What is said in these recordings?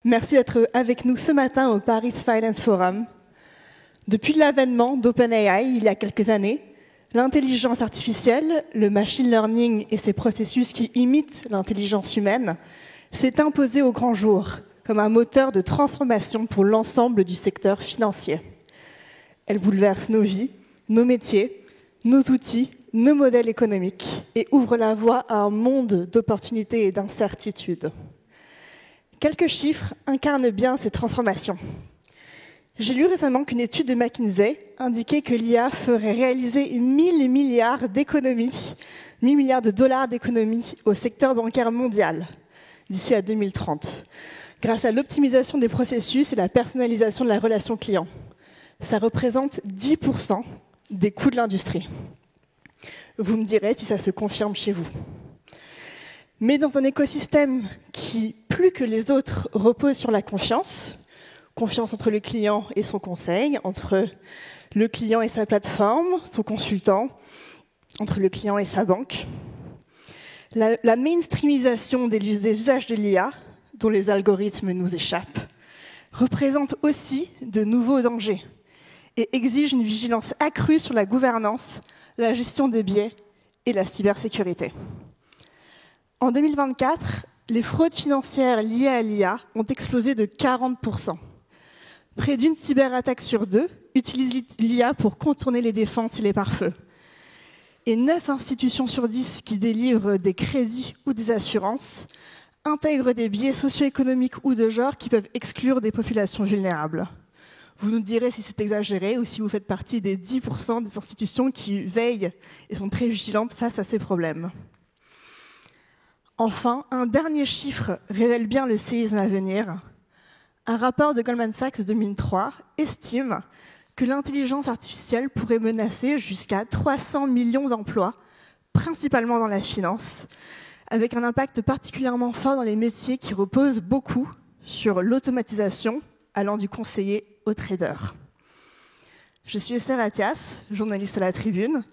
Merci d'être avec nous ce matin au Paris Finance Forum. Depuis l'avènement d'OpenAI il y a quelques années, l'intelligence artificielle, le machine learning et ses processus qui imitent l'intelligence humaine s'est imposé au grand jour comme un moteur de transformation pour l'ensemble du secteur financier. Elle bouleverse nos vies, nos métiers, nos outils, nos modèles économiques et ouvre la voie à un monde d'opportunités et d'incertitudes. Quelques chiffres incarnent bien ces transformations. J'ai lu récemment qu'une étude de McKinsey indiquait que l'IA ferait réaliser 1000 milliards d'économies, 1000 milliards de dollars d'économies au secteur bancaire mondial d'ici à 2030, grâce à l'optimisation des processus et la personnalisation de la relation client. Ça représente 10% des coûts de l'industrie. Vous me direz si ça se confirme chez vous. Mais dans un écosystème qui, plus que les autres, repose sur la confiance entre le client et son conseil, entre le client et sa plateforme, son consultant, entre le client et sa banque. La mainstreamisation des usages de l'IA, dont les algorithmes nous échappent, représente aussi de nouveaux dangers et exige une vigilance accrue sur la gouvernance, la gestion des biais et la cybersécurité. En 2024, les fraudes financières liées à l'IA ont explosé de 40%. Près d'une cyberattaque sur 2 utilise l'IA pour contourner les défenses et les pare-feux. Et 9 institutions sur 10 qui délivrent des crédits ou des assurances intègrent des biais socio-économiques ou de genre qui peuvent exclure des populations vulnérables. Vous nous direz si c'est exagéré ou si vous faites partie des 10% des institutions qui veillent et sont très vigilantes face à ces problèmes. Enfin, un dernier chiffre révèle bien le séisme à venir. Un rapport de Goldman Sachs 2003 estime que l'intelligence artificielle pourrait menacer jusqu'à 300 millions d'emplois, principalement dans la finance, avec un impact particulièrement fort dans les métiers qui reposent beaucoup sur l'automatisation, allant du conseiller au trader. Je suis Esther Attias, journaliste à la Tribune,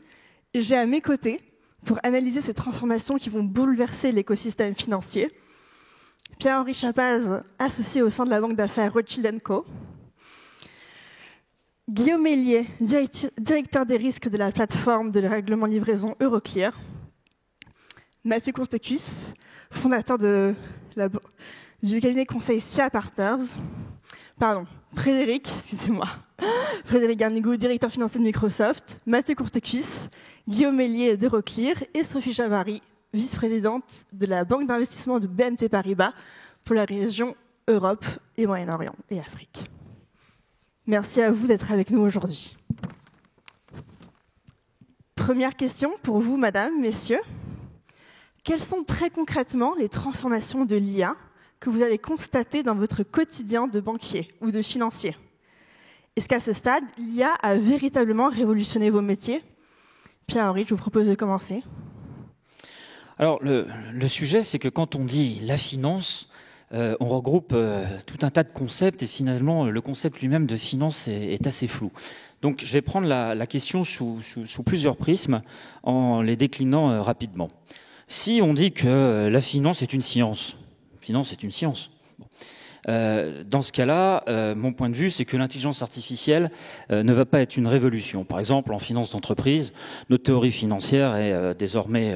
et j'ai à mes côtés, pour analyser ces transformations qui vont bouleverser l'écosystème financier, Pierre-Henri Chapaz, associé au sein de la banque d'affaires Rothschild & Co. Guillaume Mélier, directeur des risques de la plateforme de règlement livraison Euroclear. Mathieu Courtecuisse, fondateur du cabinet conseil SIA Partners. Frédéric Garnigou, directeur financier de Microsoft. Mathieu Courtecuisse, Guillaume Mélier d'Euroclear et Sophie Javary, vice-présidente de la banque d'investissement de BNP Paribas pour la région Europe et Moyen-Orient et Afrique. Merci à vous d'être avec nous aujourd'hui. Première question pour vous, madame, messieurs. Quelles sont très concrètement les transformations de l'IA que vous avez constatées dans votre quotidien de banquier ou de financier? Est-ce qu'à ce stade, l'IA a véritablement révolutionné vos métiers? Pierre-Henri, je vous propose de commencer. Alors, le sujet, c'est que quand on dit la finance, on regroupe tout un tas de concepts et finalement, le concept lui-même de finance est assez flou. Donc, je vais prendre la question sous plusieurs prismes en les déclinant rapidement. Si on dit que la finance est une science, Bon. Dans ce cas-là, mon point de vue, c'est que l'intelligence artificielle ne va pas être une révolution. Par exemple, en finance d'entreprise, notre théorie financière est désormais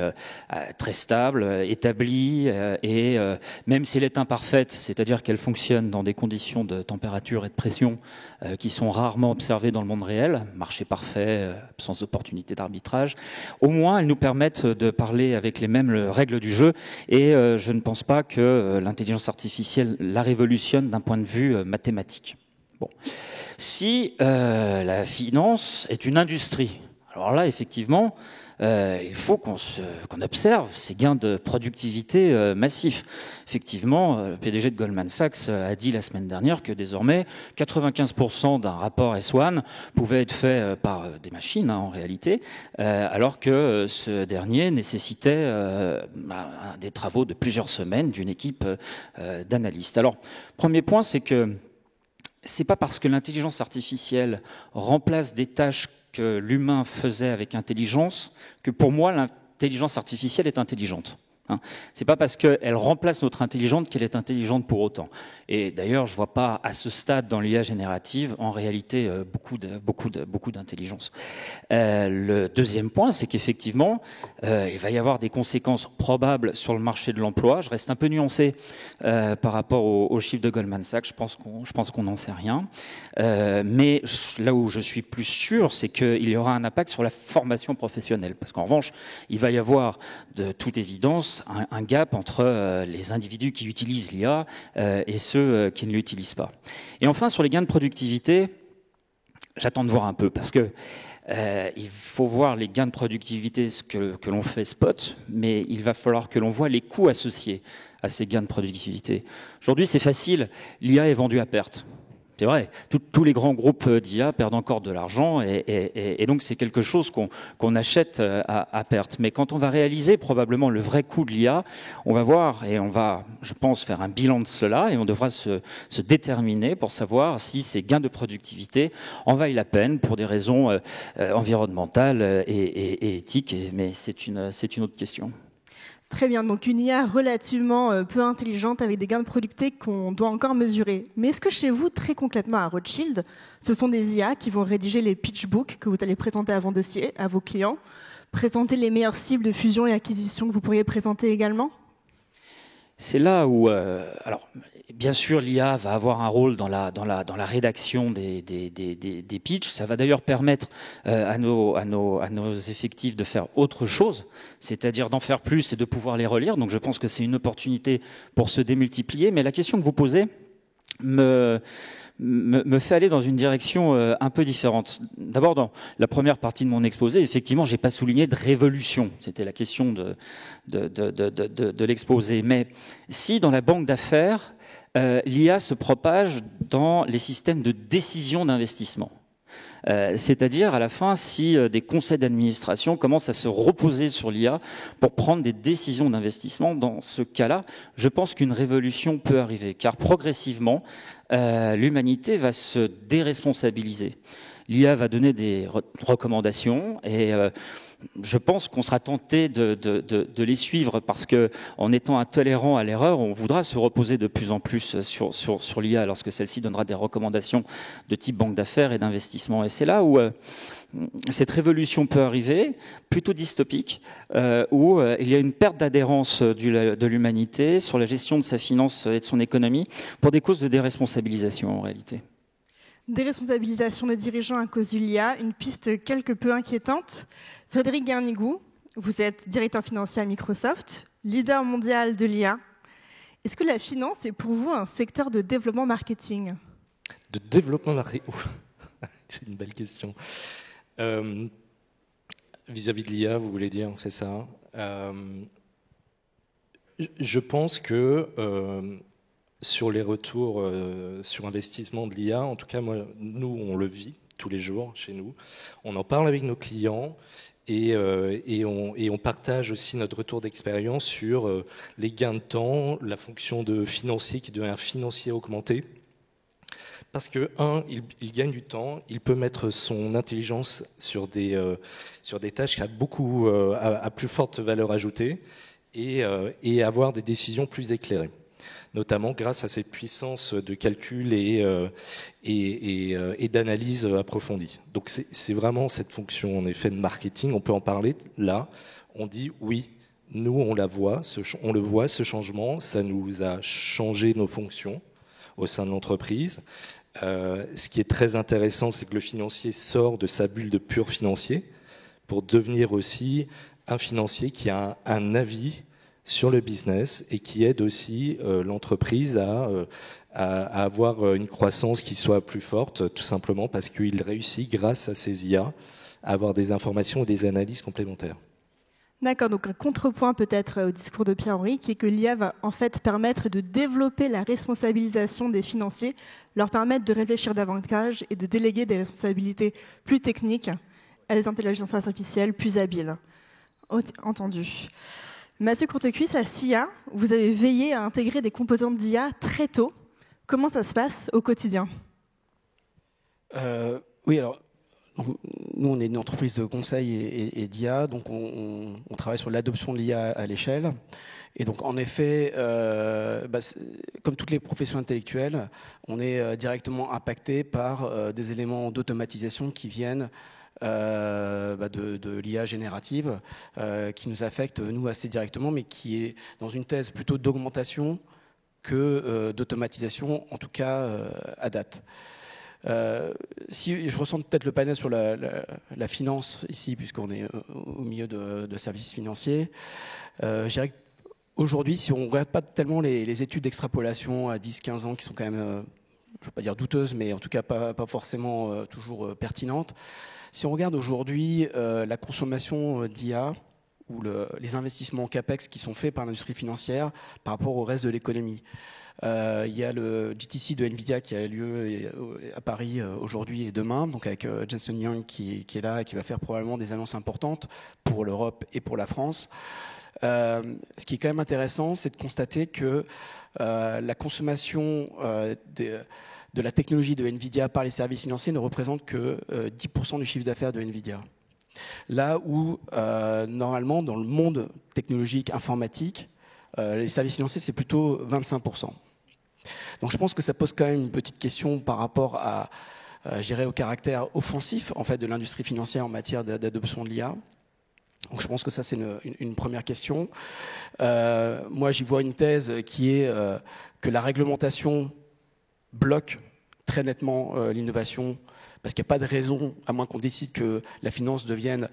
très stable, établie, et même si elle est imparfaite, c'est-à-dire qu'elle fonctionne dans des conditions de température et de pression qui sont rarement observées dans le monde réel, marché parfait, absence d'opportunité d'arbitrage, au moins elles nous permettent de parler avec les mêmes règles du jeu, et je ne pense pas que l'intelligence artificielle la révolutionne d'un point de vue mathématique. Bon. Si la finance est une industrie, alors là, effectivement, il faut qu'on observe ces gains de productivité massifs. Effectivement, le PDG de Goldman Sachs a dit la semaine dernière que désormais, 95% d'un rapport S1 pouvait être fait par des machines, en réalité, alors que ce dernier nécessitait des travaux de plusieurs semaines d'une équipe d'analystes. Alors, premier point, c'est que c'est pas parce que l'intelligence artificielle remplace des tâches que l'humain faisait avec intelligence que pour moi l'intelligence artificielle est intelligente. C'est pas parce qu'elle remplace notre intelligence qu'elle est intelligente pour autant. Et d'ailleurs, je vois pas à ce stade dans l'IA générative, en réalité, beaucoup d'intelligence. Le deuxième point, c'est qu'effectivement, il va y avoir des conséquences probables sur le marché de l'emploi. Je reste un peu nuancé par rapport aux chiffres de Goldman Sachs. Je pense qu'on n'en sait rien. Mais là où je suis plus sûr, c'est qu'il y aura un impact sur la formation professionnelle. Parce qu'en revanche, il va y avoir de toute évidence un gap entre les individus qui utilisent l'IA et ceux qui ne l'utilisent pas. Et enfin, sur les gains de productivité, j'attends de voir un peu, parce que il faut voir les gains de productivité, ce que l'on fait spot, mais il va falloir que l'on voit les coûts associés à ces gains de productivité. Aujourd'hui, c'est facile, l'IA est vendue à perte. C'est vrai, tous les grands groupes d'IA perdent encore de l'argent et donc c'est quelque chose qu'on achète à perte. Mais quand on va réaliser probablement le vrai coût de l'IA, on va voir et on va, je pense, faire un bilan de cela et on devra se déterminer pour savoir si ces gains de productivité en valent la peine pour des raisons environnementales et éthiques. Mais c'est une autre question. Très bien, donc une IA relativement peu intelligente avec des gains de productivité qu'on doit encore mesurer. Mais est-ce que chez vous, très concrètement à Rothschild, ce sont des IA qui vont rédiger les pitch books que vous allez présenter à vos dossiers, à vos clients, présenter les meilleures cibles de fusion et acquisition que vous pourriez présenter également ? C'est là où, alors, bien sûr, l'IA va avoir un rôle dans la rédaction des pitchs. Ça va d'ailleurs permettre à nos effectifs de faire autre chose, c'est-à-dire d'en faire plus et de pouvoir les relire. Donc, je pense que c'est une opportunité pour se démultiplier. Mais la question que vous posez me fait aller dans une direction un peu différente. D'abord, dans la première partie de mon exposé, effectivement, j'ai pas souligné de révolution. C'était la question de l'exposé. Mais si, dans la banque d'affaires, l'IA se propage dans les systèmes de décision d'investissement. C'est-à-dire, à la fin, si des conseils d'administration commencent à se reposer sur l'IA pour prendre des décisions d'investissement, dans ce cas-là, je pense qu'une révolution peut arriver, car progressivement, l'humanité va se déresponsabiliser. L'IA va donner des recommandations et je pense qu'on sera tenté de les suivre parce que, en étant intolérant à l'erreur, on voudra se reposer de plus en plus sur l'IA lorsque celle-ci donnera des recommandations de type banque d'affaires et d'investissement. Et c'est là où cette révolution peut arriver, plutôt dystopique, où il y a une perte d'adhérence de l'humanité sur la gestion de sa finance et de son économie pour des causes de déresponsabilisation en réalité. Déresponsabilisation des dirigeants à cause de l'IA, une piste quelque peu inquiétante. Frédéric Guernigou, vous êtes directeur financier à Microsoft, leader mondial de l'IA. Est-ce que la finance est pour vous un secteur de développement marketing ? De développement marketing. C'est une belle question. Vis-à-vis de l'IA, vous voulez dire, c'est ça. Je pense que sur les retours sur investissement de l'IA, en tout cas, nous, on le vit tous les jours chez nous. On en parle avec nos clients et on partage aussi notre retour d'expérience sur les gains de temps, la fonction de financier qui devient un financier augmenté. Parce que, il gagne du temps, il peut mettre son intelligence sur des tâches qui à plus forte valeur ajoutée et avoir des décisions plus éclairées, notamment grâce à cette puissance de calcul et d'analyse approfondie. Donc c'est vraiment cette fonction en effet de marketing, on peut en parler là, on dit oui, nous on le voit, ce changement, ça nous a changé nos fonctions au sein de l'entreprise. Ce qui est très intéressant, c'est que le financier sort de sa bulle de pur financier pour devenir aussi un financier qui a un avis sur le business et qui aide aussi l'entreprise à avoir une croissance qui soit plus forte, tout simplement parce qu'il réussit, grâce à ses IA, à avoir des informations et des analyses complémentaires. D'accord, donc un contrepoint peut-être au discours de Pierre-Henri, qui est que l'IA va en fait permettre de développer la responsabilisation des financiers, leur permettre de réfléchir davantage et de déléguer des responsabilités plus techniques à des intelligences artificielles plus habiles. Entendu. Mathieu Courtecuisse, à SIA, vous avez veillé à intégrer des composantes d'IA très tôt. Comment ça se passe au quotidien ? Oui, alors Donc, nous, on est une entreprise de conseil et d'IA, donc on travaille sur l'adoption de l'IA à l'échelle. Et donc, en effet, comme toutes les professions intellectuelles, on est directement impacté par des éléments d'automatisation qui viennent de l'IA générative, qui nous affectent, nous, assez directement, mais qui est dans une thèse plutôt d'augmentation que d'automatisation, en tout cas à date. Si je ressens peut-être le panel sur la finance ici, puisqu'on est au milieu de services financiers, je dirais qu'aujourd'hui, si on ne regarde pas tellement les études d'extrapolation à 10-15 ans, qui sont quand même, je ne veux pas dire douteuses, mais en tout cas pas forcément toujours pertinentes, si on regarde aujourd'hui la consommation d'IA ou les investissements CAPEX qui sont faits par l'industrie financière par rapport au reste de l'économie, il y a le GTC de NVIDIA qui a lieu à Paris aujourd'hui et demain, donc avec Jensen Huang qui est là et qui va faire probablement des annonces importantes pour l'Europe et pour la France. Ce qui est quand même intéressant, c'est de constater que la consommation de la technologie de NVIDIA par les services financiers ne représente que 10% du chiffre d'affaires de NVIDIA. Là où, normalement, dans le monde technologique, informatique, les services financiers, c'est plutôt 25%. Donc je pense que ça pose quand même une petite question par rapport à, je dirais, au caractère offensif en fait, de l'industrie financière en matière d'adoption de l'IA. Donc je pense que ça, c'est une première question. Moi, j'y vois une thèse qui est que la réglementation bloque très nettement l'innovation, parce qu'il n'y a pas de raison, à moins qu'on décide que la finance devienne,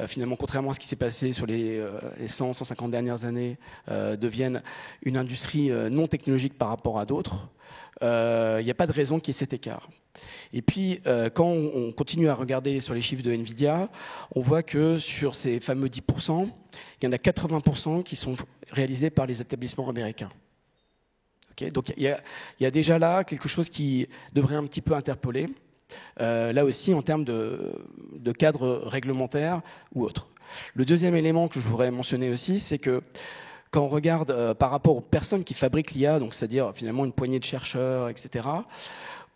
finalement, contrairement à ce qui s'est passé sur les 100, 150 dernières années, devienne une industrie non technologique par rapport à d'autres. Il n'y a pas de raison qu'il y ait cet écart. Et puis, quand on continue à regarder sur les chiffres de NVIDIA, on voit que sur ces fameux 10%, il y en a 80% qui sont réalisés par les établissements américains. Okay, donc, il y a déjà là quelque chose qui devrait un petit peu interpeller. Là aussi en termes de cadre réglementaire ou autre. Le deuxième élément que je voudrais mentionner aussi, c'est que quand on regarde par rapport aux personnes qui fabriquent l'IA, donc c'est-à-dire finalement une poignée de chercheurs, etc.,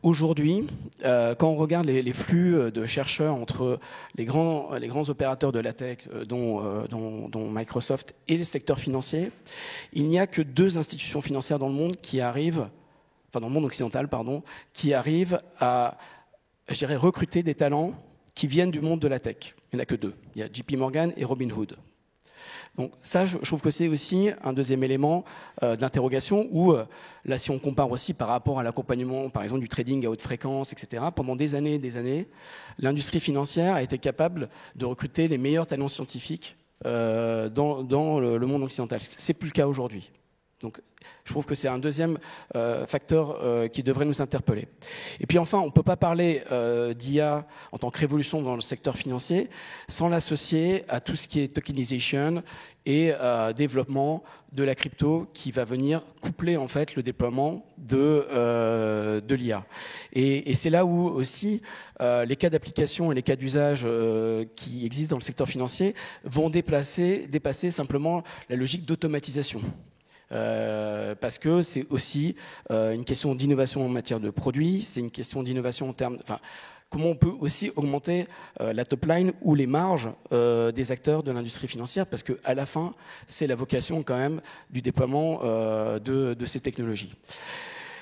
aujourd'hui, quand on regarde les flux de chercheurs entre les grands opérateurs de la tech, dont Microsoft, et le secteur financier, il n'y a que 2 institutions financières dans le monde qui arrivent, enfin dans le monde occidental, pardon, qui arrivent à, je dirais, recruter des talents qui viennent du monde de la tech. Il n'y en a que 2. Il y a JP Morgan et Robinhood. Donc ça, je trouve que c'est aussi un deuxième élément d'interrogation où, là, si on compare aussi par rapport à l'accompagnement, par exemple, du trading à haute fréquence, etc., pendant des années, l'industrie financière a été capable de recruter les meilleurs talents scientifiques dans le monde occidental. C'est plus le cas aujourd'hui. Donc, je trouve que c'est un deuxième facteur qui devrait nous interpeller. Et puis enfin, on ne peut pas parler d'IA en tant que révolution dans le secteur financier sans l'associer à tout ce qui est tokenisation et développement de la crypto qui va venir coupler en fait le déploiement de l'IA. Et c'est là où aussi les cas d'application et les cas d'usage qui existent dans le secteur financier vont dépasser simplement la logique d'automatisation. Parce que c'est aussi une question d'innovation en matière de produits, c'est une question d'innovation en termes, enfin, comment on peut aussi augmenter la top line ou les marges des acteurs de l'industrie financière, parce que à la fin, c'est la vocation quand même du déploiement de ces technologies.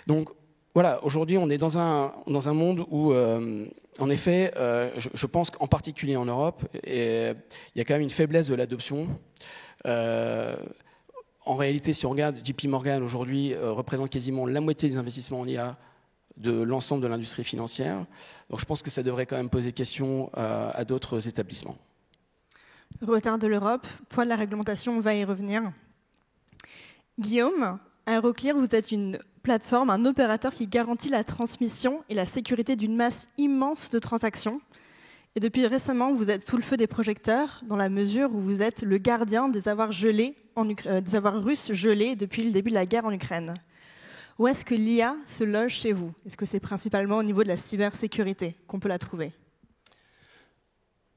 Donc voilà, aujourd'hui, on est dans un monde où, en effet, je pense qu'en particulier en Europe, il y a quand même une faiblesse de l'adoption. En réalité, si on regarde, JP Morgan aujourd'hui représente quasiment la moitié des investissements en IA de l'ensemble de l'industrie financière. Donc je pense que ça devrait quand même poser question à d'autres établissements. Retard de l'Europe, poids de la réglementation, on va y revenir. Guillaume, à Euroclear, vous êtes une plateforme, un opérateur qui garantit la transmission et la sécurité d'une masse immense de transactions. Et depuis récemment, vous êtes sous le feu des projecteurs dans la mesure où vous êtes le gardien des avoirs russes gelés depuis le début de la guerre en Ukraine. Où est-ce que l'IA se loge chez vous? Est-ce que c'est principalement au niveau de la cybersécurité qu'on peut la trouver?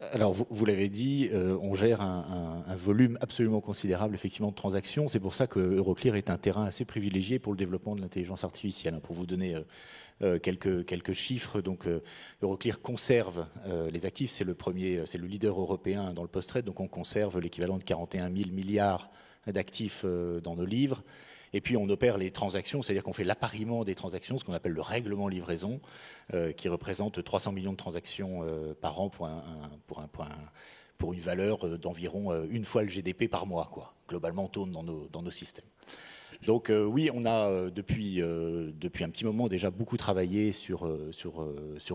Alors, vous l'avez dit, on gère un volume absolument considérable, effectivement, de transactions. C'est pour ça que Euroclear est un terrain assez privilégié pour le développement de l'intelligence artificielle. Pour vous donner quelques chiffres, donc Euroclear conserve les actifs. C'est le leader européen dans le post-trade. Donc, on conserve l'équivalent de 41 000 milliards d'actifs dans nos livres. Et puis on opère les transactions, c'est-à-dire qu'on fait l'appariement des transactions, ce qu'on appelle le règlement livraison, qui représente 300 millions de transactions par an pour une valeur d'environ une fois le GDP par mois, quoi. Globalement, on tourne dans nos systèmes. Donc oui, on a depuis un petit moment déjà beaucoup travaillé sur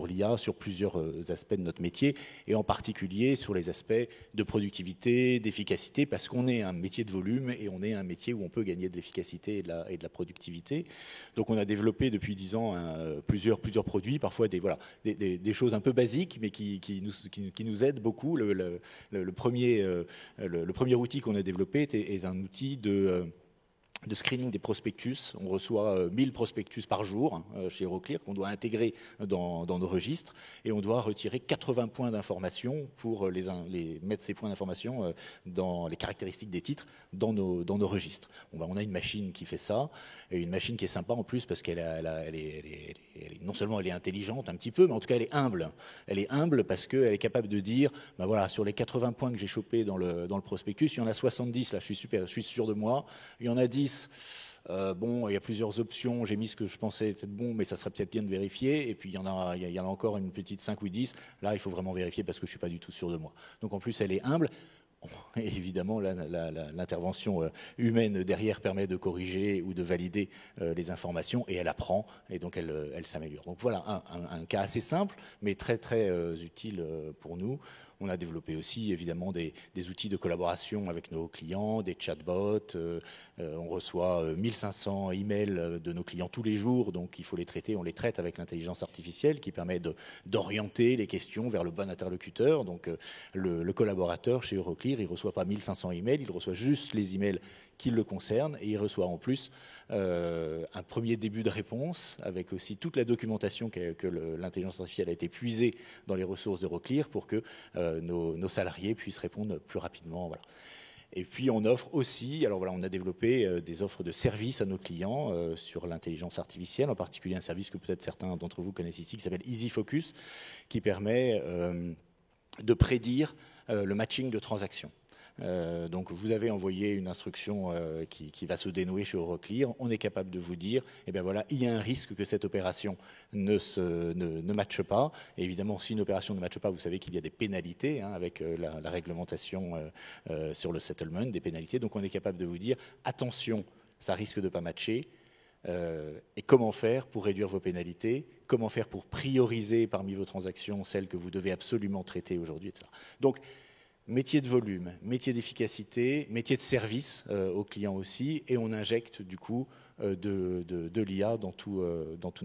l'IA, sur plusieurs aspects de notre métier, et en particulier sur les aspects de productivité, d'efficacité, parce qu'on est un métier de volume et on est un métier où on peut gagner de l'efficacité et de la productivité. Donc on a développé depuis 10 ans plusieurs produits, parfois des choses un peu basiques, mais qui nous aident beaucoup. Le premier outil qu'on a développé est un outil de screening des prospectus. On reçoit 1000 prospectus par jour chez Euroclear qu'on doit intégrer dans nos registres, et on doit retirer 80 points d'information pour mettre ces points d'information dans les caractéristiques des titres dans nos registres. On a une machine qui fait ça, et une machine qui est sympa en plus parce qu'elle non seulement elle est intelligente un petit peu, mais en tout cas elle est humble. Elle est humble parce qu'elle est capable de dire, voilà, sur les 80 points que j'ai chopés dans le prospectus, il y en a 70, là je suis sûr de moi, il y en a 10, il y a plusieurs options, j'ai mis ce que je pensais être bon, mais ça serait peut-être bien de vérifier, et puis il y en a encore une petite 5 ou 10, là il faut vraiment vérifier parce que je ne suis pas du tout sûr de moi. Donc en plus elle est humble. Et évidemment, l'intervention humaine derrière permet de corriger ou de valider les informations, et elle apprend, et donc elle s'améliore. Donc voilà un cas assez simple, mais très très utile pour nous. On a développé aussi évidemment des outils de collaboration avec nos clients, des chatbots. On reçoit 1500 emails de nos clients tous les jours, donc il faut les traiter. On les traite avec l'intelligence artificielle qui permet d'orienter les questions vers le bon interlocuteur. Donc le collaborateur chez Euroclear, il ne reçoit pas 1500 emails, il reçoit juste les emails qui le concernent, et il reçoit en plus un premier début de réponse avec aussi toute la documentation que l'intelligence artificielle a été puisée dans les ressources d'Euroclear pour que nos salariés puissent répondre plus rapidement. Voilà. Et puis on offre aussi, on a développé des offres de services à nos clients sur l'intelligence artificielle, en particulier un service que peut-être certains d'entre vous connaissent ici qui s'appelle Easy Focus, qui permet de prédire le matching de transactions. Donc vous avez envoyé une instruction qui va se dénouer chez Euroclear. On est capable de vous dire, il y a un risque que cette opération ne matche pas. Et évidemment, si une opération ne matche pas, vous savez qu'il y a des pénalités avec la réglementation sur le settlement, des pénalités. Donc on est capable de vous dire, attention, ça risque de ne pas matcher. Et comment faire pour réduire vos pénalités, comment faire pour prioriser parmi vos transactions celles que vous devez absolument traiter aujourd'hui, etc. Donc, métier de volume, métier d'efficacité, métier de service aux clients aussi, et on injecte du coup de l'IA dans tous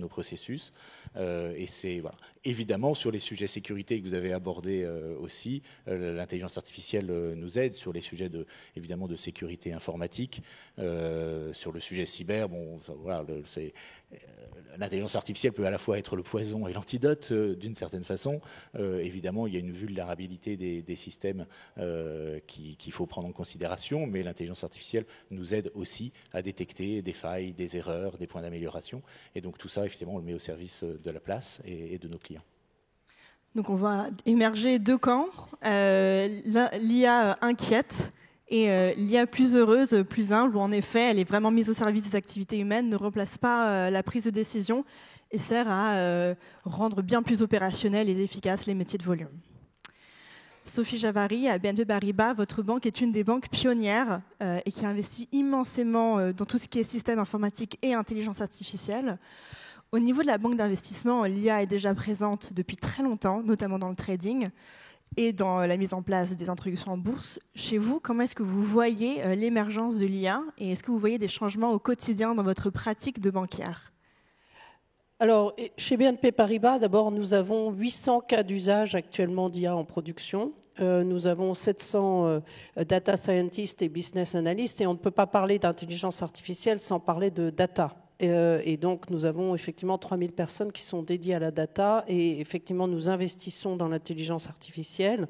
nos processus. Et c'est voilà. Évidemment, sur les sujets sécurité que vous avez abordés aussi, l'intelligence artificielle nous aide sur les sujets évidemment de sécurité informatique, sur le sujet cyber. L'intelligence artificielle peut à la fois être le poison et l'antidote d'une certaine façon. Évidemment, il y a une vulnérabilité des systèmes qu'il faut prendre en considération, mais l'intelligence artificielle nous aide aussi à détecter des failles, des erreurs, des points d'amélioration. Et donc tout ça, effectivement, on le met au service de la place et de nos clients. Donc on voit émerger deux camps, l'IA inquiète et l'IA plus heureuse, plus humble, où en effet elle est vraiment mise au service des activités humaines, ne remplace pas la prise de décision et sert à rendre bien plus opérationnels et efficaces les métiers de volume. Sophie Javary, à BNP Paribas, votre banque est une des banques pionnières et qui investit immensément dans tout ce qui est système informatique et intelligence artificielle. Au niveau de la banque d'investissement, l'IA est déjà présente depuis très longtemps, notamment dans le trading et dans la mise en place des introductions en bourse. Chez vous, comment est-ce que vous voyez l'émergence de l'IA et est-ce que vous voyez des changements au quotidien dans votre pratique de banquière ? Alors, chez BNP Paribas, d'abord, nous avons 800 cas d'usage actuellement d'IA en production. Nous avons 700 data scientists et business analysts et on ne peut pas parler d'intelligence artificielle sans parler de data. Et donc, nous avons effectivement 3000 personnes qui sont dédiées à la data et effectivement, nous investissons dans l'intelligence artificielle.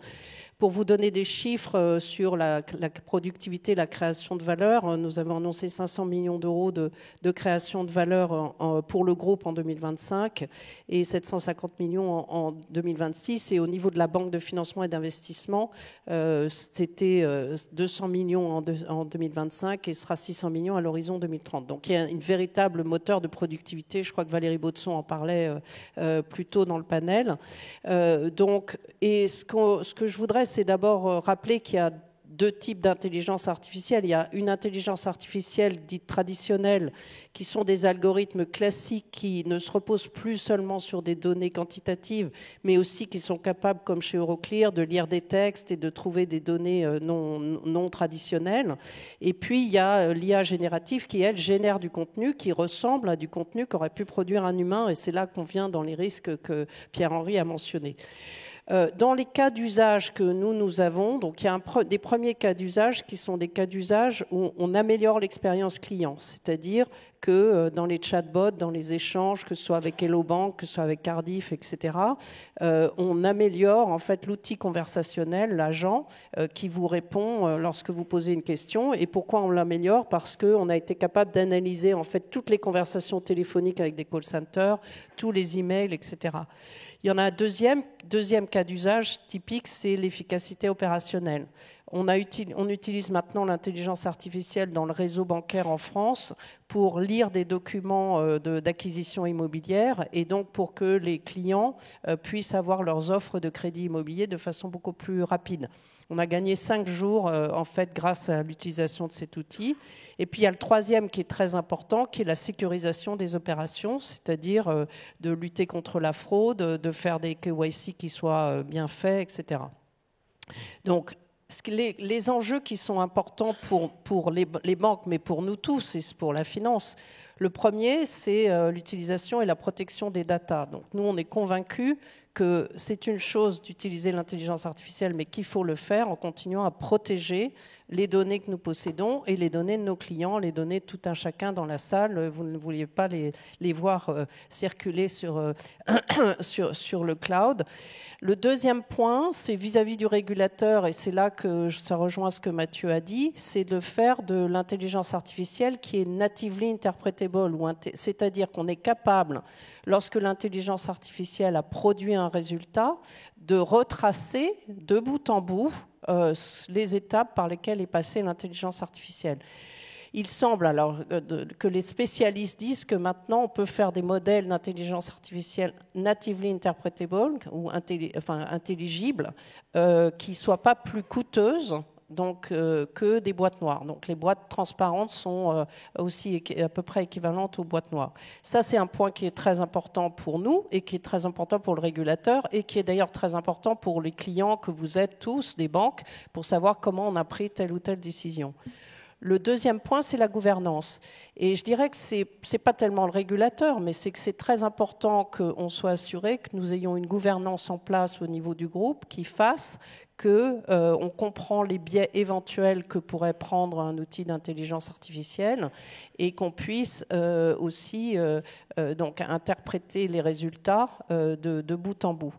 Pour vous donner des chiffres sur la productivité, la création de valeur, nous avons annoncé 500 millions d'euros de création de valeur pour le groupe en 2025 et 750 millions en 2026. Et au niveau de la banque de financement et d'investissement, c'était 200 millions en 2025 et sera 600 millions à l'horizon 2030. Donc il y a une véritable moteur de productivité. Je crois que Valérie Baudson en parlait plus tôt dans le panel. Et ce que je voudrais, c'est d'abord rappeler qu'il y a deux types d'intelligence artificielle. Il y a une intelligence artificielle dite traditionnelle, qui sont des algorithmes classiques qui ne se reposent plus seulement sur des données quantitatives, mais aussi qui sont capables, comme chez Euroclear, de lire des textes et de trouver des données non traditionnelles. Et puis, il y a l'IA générative qui, elle, génère du contenu qui ressemble à du contenu qu'aurait pu produire un humain. Et c'est là qu'on vient dans les risques que Pierre-Henri a mentionnés. Dans les cas d'usage que nous avons, donc il y a des premiers cas d'usage qui sont des cas d'usage où on améliore l'expérience client, c'est-à-dire que dans les chatbots, dans les échanges, que ce soit avec Hello Bank, que ce soit avec Cardiff, etc., on améliore en fait l'outil conversationnel, l'agent qui vous répond lorsque vous posez une question. Et pourquoi on l'améliore? Parce qu'on a été capable d'analyser en fait toutes les conversations téléphoniques avec des call centers, tous les emails, etc. Il y en a un deuxième cas d'usage typique, c'est l'efficacité opérationnelle. On utilise maintenant l'intelligence artificielle dans le réseau bancaire en France pour lire des documents d'acquisition immobilière et donc pour que les clients puissent avoir leurs offres de crédit immobilier de façon beaucoup plus rapide. On a gagné 5 jours en fait grâce à l'utilisation de cet outil. Et puis il y a le troisième qui est très important, qui est la sécurisation des opérations, c'est-à-dire de lutter contre la fraude, de faire des KYC qui soient bien faits, etc. Donc les enjeux qui sont importants pour les banques, mais pour nous tous et pour la finance, le premier, c'est l'utilisation et la protection des datas. Donc nous, on est convaincus que c'est une chose d'utiliser l'intelligence artificielle, mais qu'il faut le faire en continuant à protéger les données que nous possédons et les données de nos clients, les données de tout un chacun dans la salle. Vous ne vouliez pas les voir circuler sur le cloud. Le deuxième point, c'est vis-à-vis du régulateur, et c'est là que ça rejoint ce que Mathieu a dit, c'est de faire de l'intelligence artificielle qui est natively interpretable, c'est-à-dire qu'on est capable, lorsque l'intelligence artificielle a produit un résultat, de retracer de bout en bout les étapes par lesquelles est passée l'intelligence artificielle. Il semble alors que les spécialistes disent que maintenant on peut faire des modèles d'intelligence artificielle natively interpretable ou intelligibles qui ne soient pas plus coûteuses que des boîtes noires. Donc les boîtes transparentes sont aussi à peu près équivalentes aux boîtes noires. Ça, c'est un point qui est très important pour nous et qui est très important pour le régulateur et qui est d'ailleurs très important pour les clients que vous êtes tous, des banques, pour savoir comment on a pris telle ou telle décision. Le deuxième point, c'est la gouvernance. Et je dirais que ce n'est pas tellement le régulateur, mais c'est que c'est très important qu'on soit assuré que nous ayons une gouvernance en place au niveau du groupe qui fasse qu'on comprend les biais éventuels que pourrait prendre un outil d'intelligence artificielle et qu'on puisse aussi donc interpréter les résultats de bout en bout.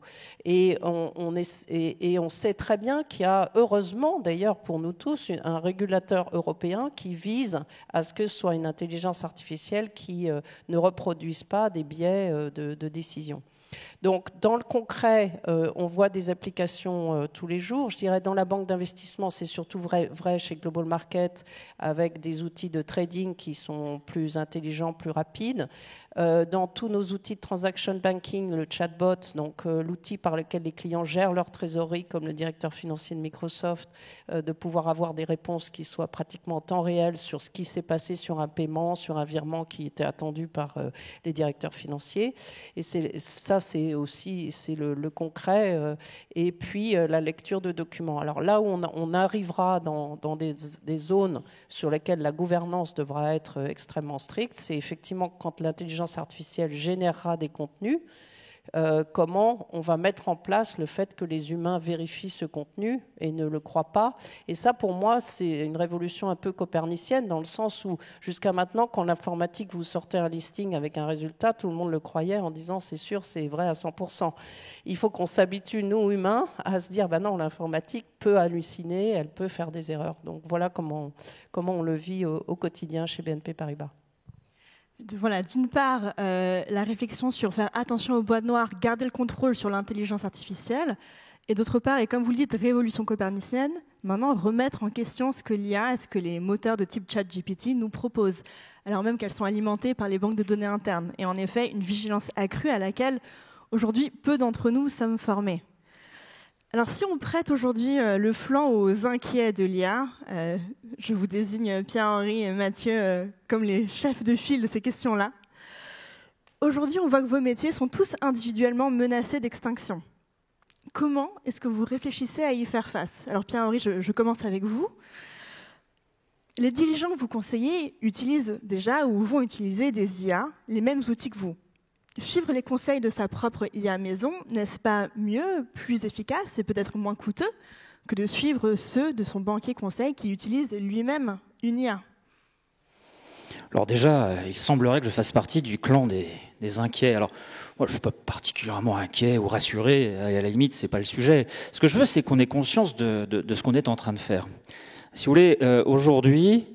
Et on sait très bien qu'il y a, heureusement d'ailleurs pour nous tous, un régulateur européen qui vise à ce que ce soit une intelligence artificielle qui ne reproduise pas des biais de décision. Donc, dans le concret, on voit des applications tous les jours. Je dirais dans la banque d'investissement, c'est surtout vrai chez Global Market, avec des outils de trading qui sont plus intelligents, plus rapides. Dans tous nos outils de transaction banking, le chatbot, donc l'outil par lequel les clients gèrent leur trésorerie, comme le directeur financier de Microsoft, de pouvoir avoir des réponses qui soient pratiquement en temps réel sur ce qui s'est passé sur un paiement, sur un virement qui était attendu par les directeurs financiers. Et ça, c'est aussi le concret. Et puis la lecture de documents. Alors là où on arrivera dans des zones sur lesquelles la gouvernance devra être extrêmement stricte, c'est effectivement quand l'intelligence artificielle générera des contenus, comment on va mettre en place le fait que les humains vérifient ce contenu et ne le croient pas. Et ça, pour moi, c'est une révolution un peu copernicienne, dans le sens où, jusqu'à maintenant, quand l'informatique vous sortait un listing avec un résultat, tout le monde le croyait en disant c'est sûr, c'est vrai à 100%. Il faut qu'on s'habitue, nous, humains, à se dire, ben non, l'informatique peut halluciner, elle peut faire des erreurs. Donc voilà comment on le vit au quotidien chez BNP Paribas. Voilà, d'une part, la réflexion sur faire attention aux boîtes noires, garder le contrôle sur l'intelligence artificielle, et d'autre part, et comme vous le dites, révolution copernicienne, maintenant remettre en question ce que l'IA et ce que les moteurs de type ChatGPT nous proposent, alors même qu'elles sont alimentées par les banques de données internes. Et en effet, une vigilance accrue à laquelle, aujourd'hui, peu d'entre nous sommes formés. Alors, si on prête aujourd'hui le flanc aux inquiets de l'IA, je vous désigne Pierre-Henri et Mathieu comme les chefs de file de ces questions-là. Aujourd'hui, on voit que vos métiers sont tous individuellement menacés d'extinction. Comment est-ce que vous réfléchissez à y faire face? Alors, Pierre-Henri, je commence avec vous. Les dirigeants que vous conseillez utilisent déjà ou vont utiliser des IA, les mêmes outils que vous. Suivre les conseils de sa propre IA maison, n'est-ce pas mieux, plus efficace et peut-être moins coûteux que de suivre ceux de son banquier conseil qui utilise lui-même une IA? Alors déjà, il semblerait que je fasse partie du clan des inquiets. Alors, moi, je ne suis pas particulièrement inquiet ou rassuré, à la limite, ce n'est pas le sujet. Ce que je veux, c'est qu'on ait conscience de ce qu'on est en train de faire. Si vous voulez, aujourd'hui,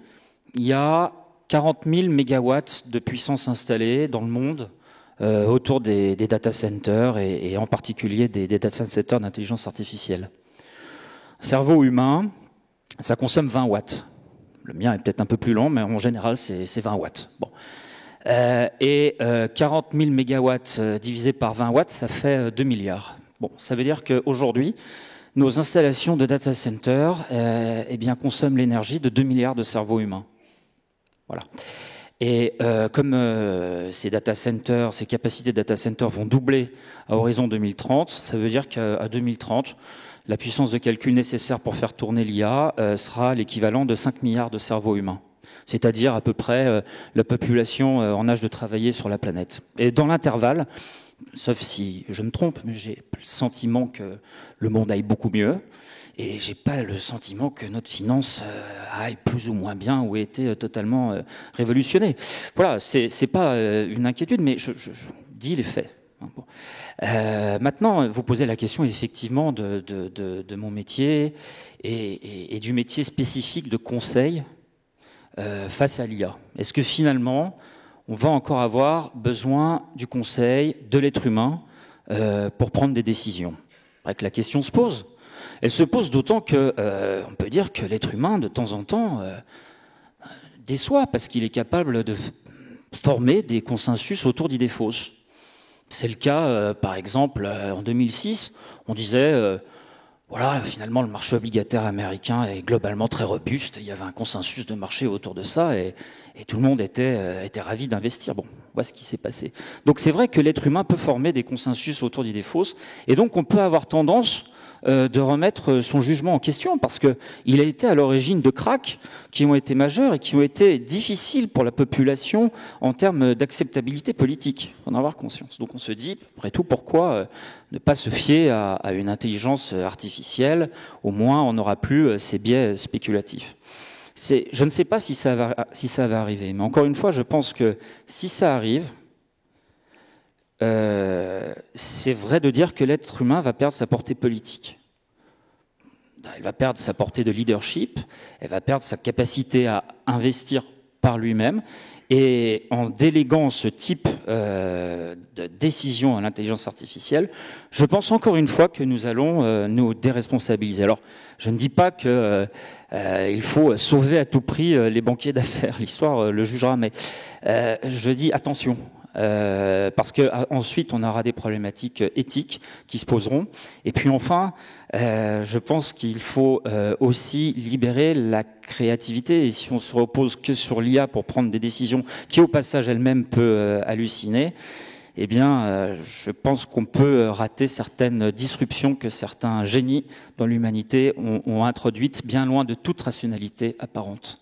il y a 40 000 mégawatts de puissance installée dans le monde, autour des data centers et en particulier des data centers d'intelligence artificielle. Un cerveau humain, ça consomme 20 watts. Le mien est peut-être un peu plus long, mais en général, c'est 20 watts. Bon. 40 000 mégawatts divisé par 20 watts, ça fait 2 milliards. Bon, ça veut dire qu'aujourd'hui, nos installations de data centers consomment l'énergie de 2 milliards de cerveaux humains. Voilà. Et comme ces data centers, ces capacités de data centers vont doubler à horizon 2030, ça veut dire qu'à 2030, la puissance de calcul nécessaire pour faire tourner l'IA sera l'équivalent de 5 milliards de cerveaux humains, c'est-à-dire à peu près la population en âge de travailler sur la planète. Et dans l'intervalle, sauf si je me trompe, mais j'ai le sentiment que le monde aille beaucoup mieux. Et j'ai pas le sentiment que notre finance aille plus ou moins bien ou ait été totalement révolutionnée. Voilà, c'est pas une inquiétude, mais je dis les faits. Bon. Maintenant, vous posez la question effectivement de mon métier et du métier spécifique de conseil face à l'IA. Est-ce que finalement, on va encore avoir besoin du conseil de l'être humain pour prendre des décisions? Que la question se pose. Elle se pose d'autant que on peut dire que l'être humain, de temps en temps, déçoit parce qu'il est capable de former des consensus autour d'idées fausses. C'est le cas, par exemple, en 2006, on disait voilà, finalement, le marché obligataire américain est globalement très robuste. Il y avait un consensus de marché autour de ça et tout le monde était ravi d'investir. Bon, voilà ce qui s'est passé. Donc c'est vrai que l'être humain peut former des consensus autour d'idées fausses et donc on peut avoir tendance de remettre son jugement en question parce qu'il a été à l'origine de cracks qui ont été majeurs et qui ont été difficiles pour la population en termes d'acceptabilité politique. Il faut en avoir conscience. Donc on se dit, après tout, pourquoi ne pas se fier à une intelligence artificielle? Au moins, on n'aura plus ces biais spéculatifs. Je ne sais pas si ça va arriver, mais encore une fois, je pense que si ça arrive, c'est vrai de dire que l'être humain va perdre sa portée politique. Elle va perdre sa portée de leadership, elle va perdre sa capacité à investir par lui-même. Et en déléguant ce type de décision à l'intelligence artificielle, je pense encore une fois que nous allons nous déresponsabiliser. Alors, je ne dis pas que il faut sauver à tout prix les banquiers d'affaires. L'histoire le jugera, mais je dis attention. Parce que ensuite on aura des problématiques éthiques qui se poseront. Et puis enfin, je pense qu'il faut aussi libérer la créativité. Et si on se repose que sur l'IA pour prendre des décisions qui, au passage, elle-même peut halluciner, eh bien, je pense qu'on peut rater certaines disruptions que certains génies dans l'humanité ont introduites bien loin de toute rationalité apparente.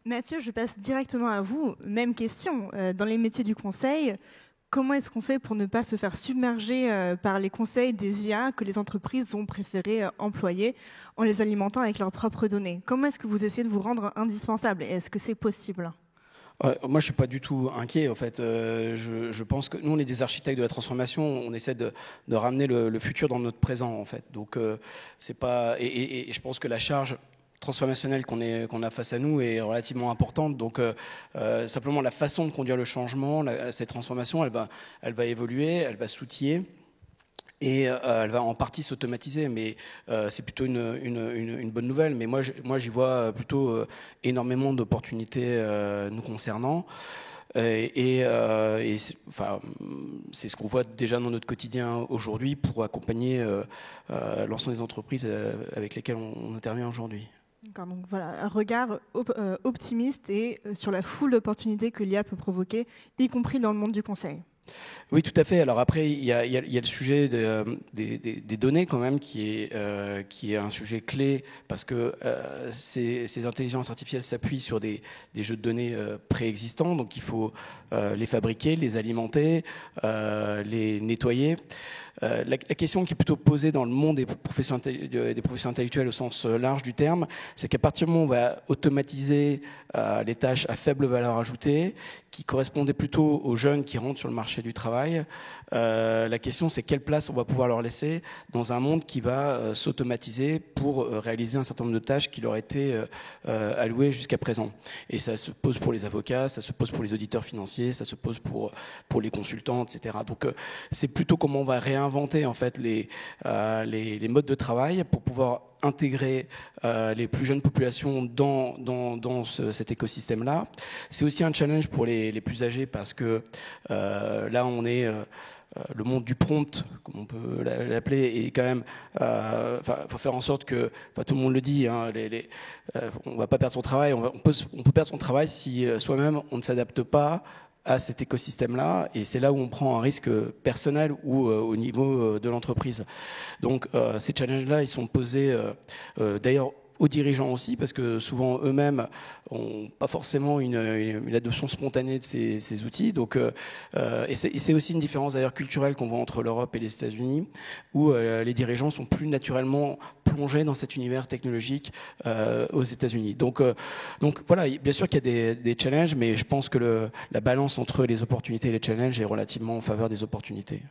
Mathieu, je passe directement à vous. Même question. Dans les métiers du conseil, comment est-ce qu'on fait pour ne pas se faire submerger par les conseils des IA que les entreprises ont préféré employer en les alimentant avec leurs propres données? Comment est-ce que vous essayez de vous rendre indispensable? Et est-ce que c'est possible? Moi, je suis pas du tout inquiet. En fait, je pense que nous, on est des architectes de la transformation. On essaie de ramener le futur dans notre présent, en fait. Donc, c'est pas. Et je pense que la charge transformationnelle qu'on a face à nous est relativement importante. Donc, simplement, la façon de conduire le changement, cette transformation, elle va évoluer, elle va s'outiller. Et elle va en partie s'automatiser, mais c'est plutôt une bonne nouvelle. Mais moi, j'y vois plutôt énormément d'opportunités nous concernant. C'est ce qu'on voit déjà dans notre quotidien aujourd'hui pour accompagner l'ensemble des entreprises avec lesquelles on intervient aujourd'hui. D'accord, donc voilà, un regard optimiste et sur la foule d'opportunités que l'IA peut provoquer, y compris dans le monde du conseil. Oui, tout à fait. Alors après, il y a le sujet des données quand même qui est un sujet clé parce que ces intelligences artificielles s'appuient sur des jeux de données préexistants, donc il faut les fabriquer, les alimenter, les nettoyer. La question qui est plutôt posée dans le monde des professions intellectuelles au sens large du terme, c'est qu'à partir du moment où on va automatiser les tâches à faible valeur ajoutée, qui correspondaient plutôt aux jeunes qui rentrent sur le marché du travail, la question c'est quelle place on va pouvoir leur laisser dans un monde qui va s'automatiser pour réaliser un certain nombre de tâches qui leur étaient allouées jusqu'à présent. Et ça se pose pour les avocats, ça se pose pour les auditeurs financiers, ça se pose pour les consultants, etc. Donc c'est plutôt comment on va réinventer en fait les modes de travail pour pouvoir intégrer les plus jeunes populations dans cet écosystème-là. C'est aussi un challenge pour les plus âgés parce que là, on est le monde du prompt, comme on peut l'appeler, est quand même. Faut faire en sorte que, tout le monde le dit, hein, on va pas perdre son travail. On peut perdre son travail si soi-même on ne s'adapte pas à cet écosystème-là, et c'est là où on prend un risque personnel ou au niveau de l'entreprise. Donc ces challenges-là, ils sont posés d'ailleurs aux dirigeants aussi, parce que souvent eux-mêmes n'ont pas forcément une adoption spontanée de ces outils. Donc, et c'est aussi une différence d'ailleurs culturelle qu'on voit entre l'Europe et les États-Unis, où les dirigeants sont plus naturellement plongés dans cet univers technologique aux États-Unis. Donc voilà, bien sûr qu'il y a des challenges, mais je pense que la balance entre les opportunités et les challenges est relativement en faveur des opportunités.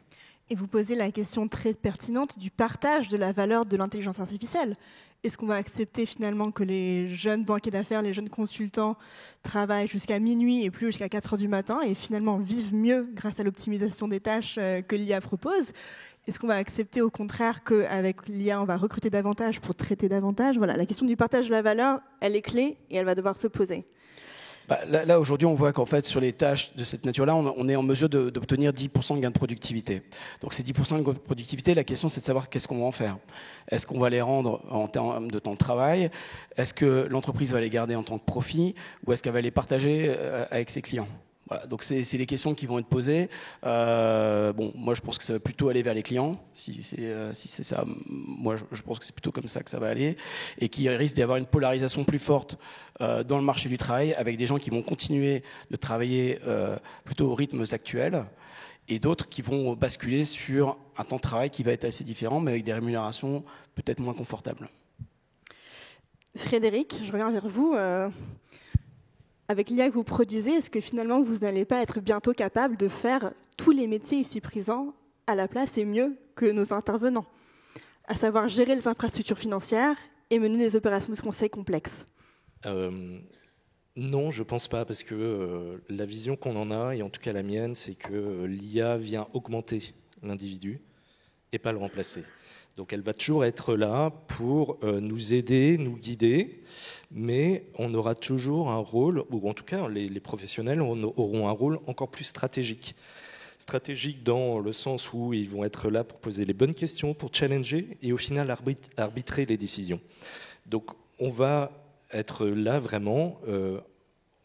Et vous posez la question très pertinente du partage de la valeur de l'intelligence artificielle. Est-ce qu'on va accepter finalement que les jeunes banquiers d'affaires, les jeunes consultants travaillent jusqu'à minuit et plus jusqu'à 4 heures du matin et finalement vivent mieux grâce à l'optimisation des tâches que l'IA propose? Est-ce qu'on va accepter au contraire qu'avec l'IA, on va recruter davantage pour traiter davantage? Voilà, la question du partage de la valeur, elle est clé et elle va devoir se poser. Là, aujourd'hui, on voit qu'en fait, sur les tâches de cette nature-là, on est en mesure d'obtenir 10% de gain de productivité. Donc, ces 10% de gain de productivité, la question, c'est de savoir qu'est-ce qu'on va en faire. Est-ce qu'on va les rendre en termes de temps de travail? Est-ce que l'entreprise va les garder en tant que profit? Ou est-ce qu'elle va les partager avec ses clients? Voilà, donc c'est les questions qui vont être posées. Moi je pense que ça va plutôt aller vers les clients, si c'est ça. Moi je pense que c'est plutôt comme ça que ça va aller, et qu'il risque d'y avoir une polarisation plus forte dans le marché du travail, avec des gens qui vont continuer de travailler plutôt aux rythmes actuels, et d'autres qui vont basculer sur un temps de travail qui va être assez différent, mais avec des rémunérations peut-être moins confortables. Frédéric, je reviens vers vous. Avec l'IA que vous produisez, est-ce que finalement vous n'allez pas être bientôt capable de faire tous les métiers ici présents à la place et mieux que nos intervenants, à savoir gérer les infrastructures financières et mener des opérations de conseil complexes? Non, je pense pas, parce que la vision qu'on en a, et en tout cas la mienne, c'est que l'IA vient augmenter l'individu et pas le remplacer. Donc elle va toujours être là pour nous aider, nous guider, mais on aura toujours un rôle, ou en tout cas les professionnels auront un rôle encore plus stratégique. Stratégique dans le sens où ils vont être là pour poser les bonnes questions, pour challenger et au final arbitrer les décisions. Donc on va être là vraiment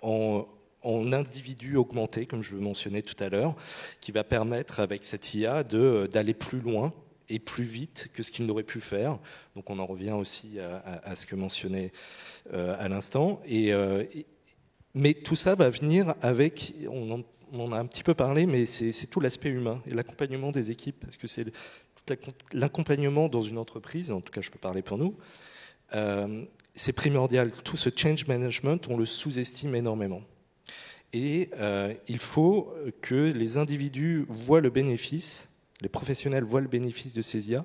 en individu augmenté, comme je le mentionnais tout à l'heure, qui va permettre avec cette IA d'aller plus loin et plus vite que ce qu'il n'aurait pu faire. Donc on en revient aussi à ce que mentionnait à l'instant. Mais tout ça va venir avec, on on en a un petit peu parlé, mais c'est tout l'aspect humain et l'accompagnement des équipes, parce que c'est l'accompagnement dans une entreprise, en tout cas je peux parler pour nous, c'est primordial. Tout ce change management, on le sous-estime énormément. Et il faut que les individus voient le bénéfice, les professionnels voient le bénéfice de ces IA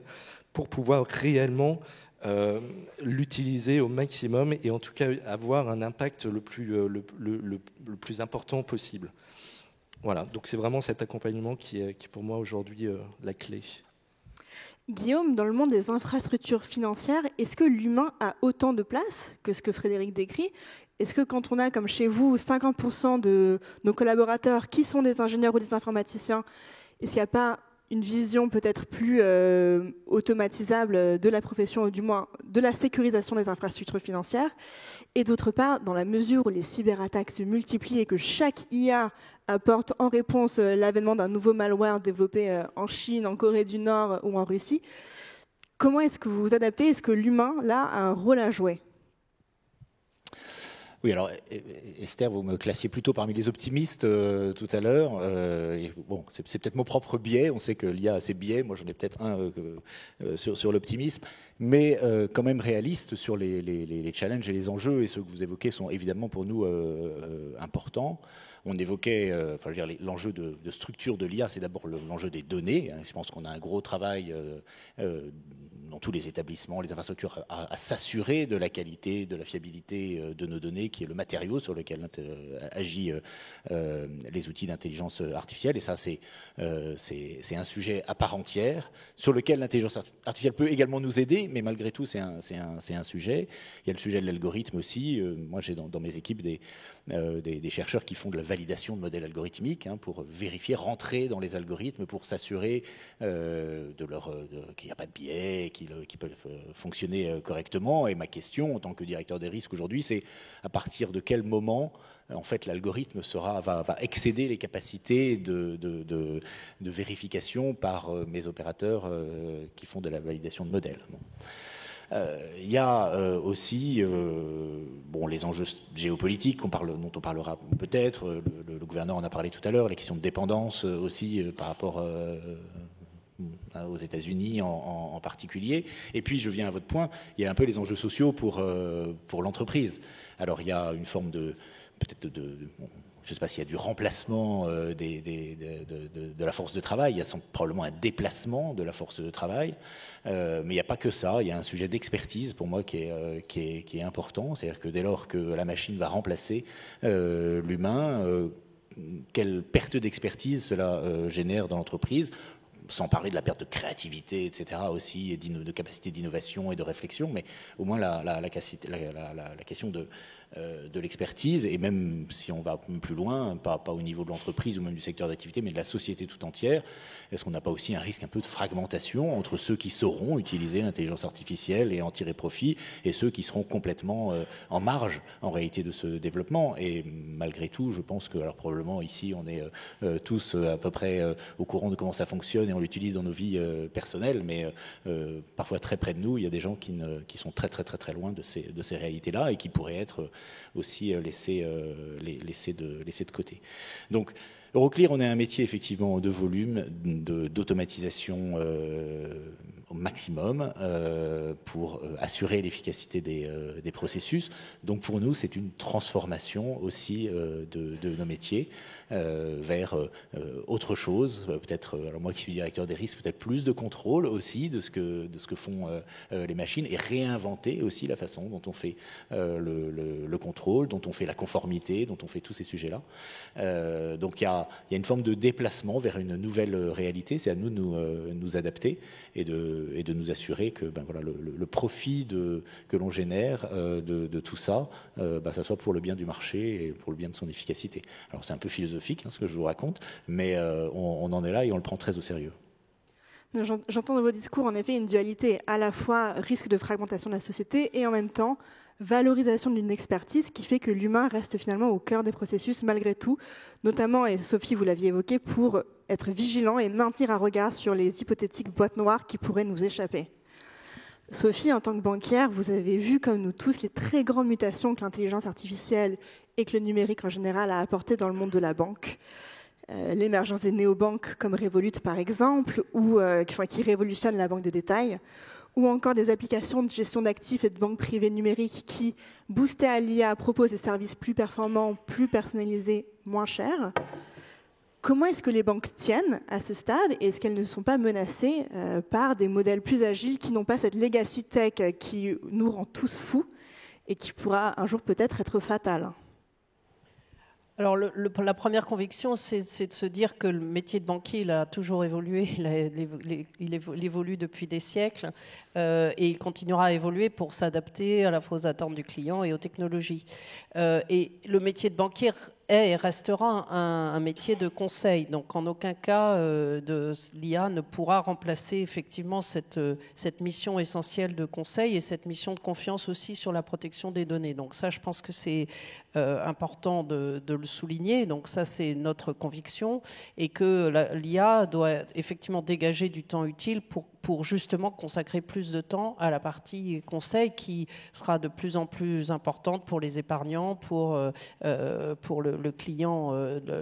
pour pouvoir réellement l'utiliser au maximum et en tout cas avoir un impact le plus important possible. Voilà, donc c'est vraiment cet accompagnement qui est pour moi aujourd'hui la clé. Guillaume, dans le monde des infrastructures financières, est-ce que l'humain a autant de place que ce que Frédéric décrit? Est-ce que quand on a, comme chez vous, 50% de nos collaborateurs qui sont des ingénieurs ou des informaticiens, est-ce qu'il n'y a pas une vision peut-être plus automatisable de la profession, ou du moins de la sécurisation des infrastructures financières? Et d'autre part, dans la mesure où les cyberattaques se multiplient et que chaque IA apporte en réponse l'avènement d'un nouveau malware développé en Chine, en Corée du Nord ou en Russie, comment est-ce que vous vous adaptez? Est-ce que l'humain, là, a un rôle à jouer? Oui, alors Esther, vous me classiez plutôt parmi les optimistes tout à l'heure. Bon, c'est peut-être mon propre biais. On sait que l'IA a ses biais. Moi, j'en ai peut-être un sur l'optimisme, mais quand même réaliste sur les challenges et les enjeux. Et ceux que vous évoquez sont évidemment pour nous importants. On évoquait, l'enjeu de structure de l'IA, c'est d'abord l'enjeu des données. Je pense qu'on a un gros travail dans tous les établissements, les infrastructures, à s'assurer de la qualité, de la fiabilité de nos données, qui est le matériau sur lequel agissent les outils d'intelligence artificielle. Et ça, c'est un sujet à part entière, sur lequel l'intelligence artificielle peut également nous aider, mais malgré tout, c'est un sujet. Il y a le sujet de l'algorithme aussi. Moi, j'ai dans mes équipes des chercheurs qui font de la validation de modèles algorithmiques pour vérifier, rentrer dans les algorithmes pour s'assurer qu'il n'y a pas de biais, qu'ils peuvent fonctionner correctement. Et ma question en tant que directeur des risques aujourd'hui, c'est à partir de quel moment en fait l'algorithme va excéder les capacités de vérification par mes opérateurs qui font de la validation de modèles. Bon. Il y a aussi les enjeux géopolitiques dont on parlera peut-être. Le gouverneur en a parlé tout à l'heure, les questions de dépendance aussi par rapport aux États-Unis en particulier. Et puis, je viens à votre point, il y a un peu les enjeux sociaux pour l'entreprise. Alors, il y a une forme je ne sais pas s'il y a du remplacement de la force de travail, il y a probablement un déplacement de la force de travail, mais il n'y a pas que ça, il y a un sujet d'expertise pour moi qui est important, c'est-à-dire que dès lors que la machine va remplacer l'humain, quelle perte d'expertise cela génère dans l'entreprise, sans parler de la perte de créativité, etc. aussi, et de capacité d'innovation et de réflexion, mais au moins la question de l'expertise, et même si on va plus loin, pas au niveau de l'entreprise ou même du secteur d'activité, mais de la société tout entière, est-ce qu'on n'a pas aussi un risque un peu de fragmentation entre ceux qui sauront utiliser l'intelligence artificielle et en tirer profit, et ceux qui seront complètement en marge, en réalité, de ce développement? Et malgré tout, je pense que, alors probablement ici, on est tous à peu près au courant de comment ça fonctionne, et on l'utilise dans nos vies personnelles, mais parfois très près de nous, il y a des gens qui sont très très très très loin de ces réalités-là, et qui pourraient être aussi laissés de côté. Donc, Euroclear, on est un métier effectivement de volume, d'automatisation au maximum pour assurer l'efficacité des processus. Donc pour nous, c'est une transformation aussi de nos métiers vers autre chose. Peut-être, alors moi qui suis directeur des risques, peut-être plus de contrôle aussi de ce que font les machines, et réinventer aussi la façon dont on fait le contrôle, dont on fait la conformité, dont on fait tous ces sujets-là. Donc il y a une forme de déplacement vers une nouvelle réalité. C'est à nous de nous adapter et de nous assurer que le profit que l'on génère de tout ça, ça soit pour le bien du marché et pour le bien de son efficacité. Alors c'est un peu philosophique ce que je vous raconte, mais on en est là et on le prend très au sérieux. J'entends dans vos discours en effet une dualité, à la fois risque de fragmentation de la société et en même temps valorisation d'une expertise qui fait que l'humain reste finalement au cœur des processus malgré tout, notamment, et Sophie vous l'aviez évoqué, pour être vigilant et maintenir un regard sur les hypothétiques boîtes noires qui pourraient nous échapper. Sophie, en tant que banquière, vous avez vu comme nous tous les très grandes mutations que l'intelligence artificielle et que le numérique en général a apportées dans le monde de la banque. l'émergence des néobanques comme Revolut par exemple, ou qui révolutionnent la banque de détail, ou encore des applications de gestion d'actifs et de banques privées numériques qui, boostées à l'IA, proposent des services plus performants, plus personnalisés, moins chers. Comment est-ce que les banques tiennent à ce stade et est-ce qu'elles ne sont pas menacées par des modèles plus agiles qui n'ont pas cette legacy tech qui nous rend tous fous et qui pourra un jour peut-être être fatale? Alors, la première conviction, c'est de se dire que le métier de banquier, il a toujours évolué, il évolue depuis des siècles, et il continuera à évoluer pour s'adapter à la fois aux attentes du client et aux technologies. Et le métier de banquier est et restera un métier de conseil. Donc, en aucun cas, l'IA ne pourra remplacer effectivement cette mission essentielle de conseil et cette mission de confiance aussi sur la protection des données. Donc ça, je pense que c'est important de le souligner. Donc ça, c'est notre conviction et que l'IA doit effectivement dégager du temps utile pour justement consacrer plus de temps à la partie conseil qui sera de plus en plus importante pour les épargnants, pour le client,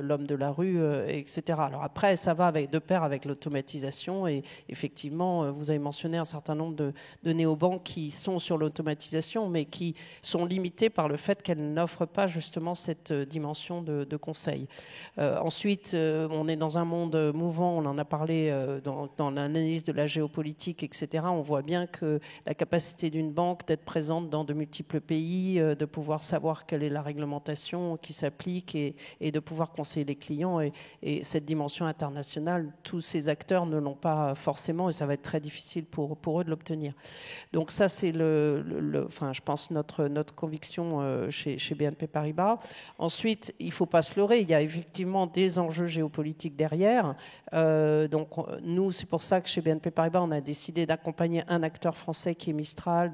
l'homme de la rue, etc. Alors après, ça va de pair avec l'automatisation et effectivement, vous avez mentionné un certain nombre de néobanques qui sont sur l'automatisation, mais qui sont limitées par le fait qu'elles n'offrent pas justement cette dimension de conseil. Ensuite, on est dans un monde mouvant, on en a parlé dans l'analyse de la géopolitique, etc. On voit bien que la capacité d'une banque d'être présente dans de multiples pays, de pouvoir savoir quelle est la réglementation qui s'applique et de pouvoir conseiller les clients. Et cette dimension internationale, tous ces acteurs ne l'ont pas forcément et ça va être très difficile pour eux de l'obtenir. Donc ça, c'est je pense notre conviction chez BNP Paribas. Ensuite, il ne faut pas se leurrer, il y a effectivement des enjeux géopolitiques derrière. Donc nous, c'est pour ça que chez BNP Paribas, on a décidé d'accompagner un acteur français qui est Mistral,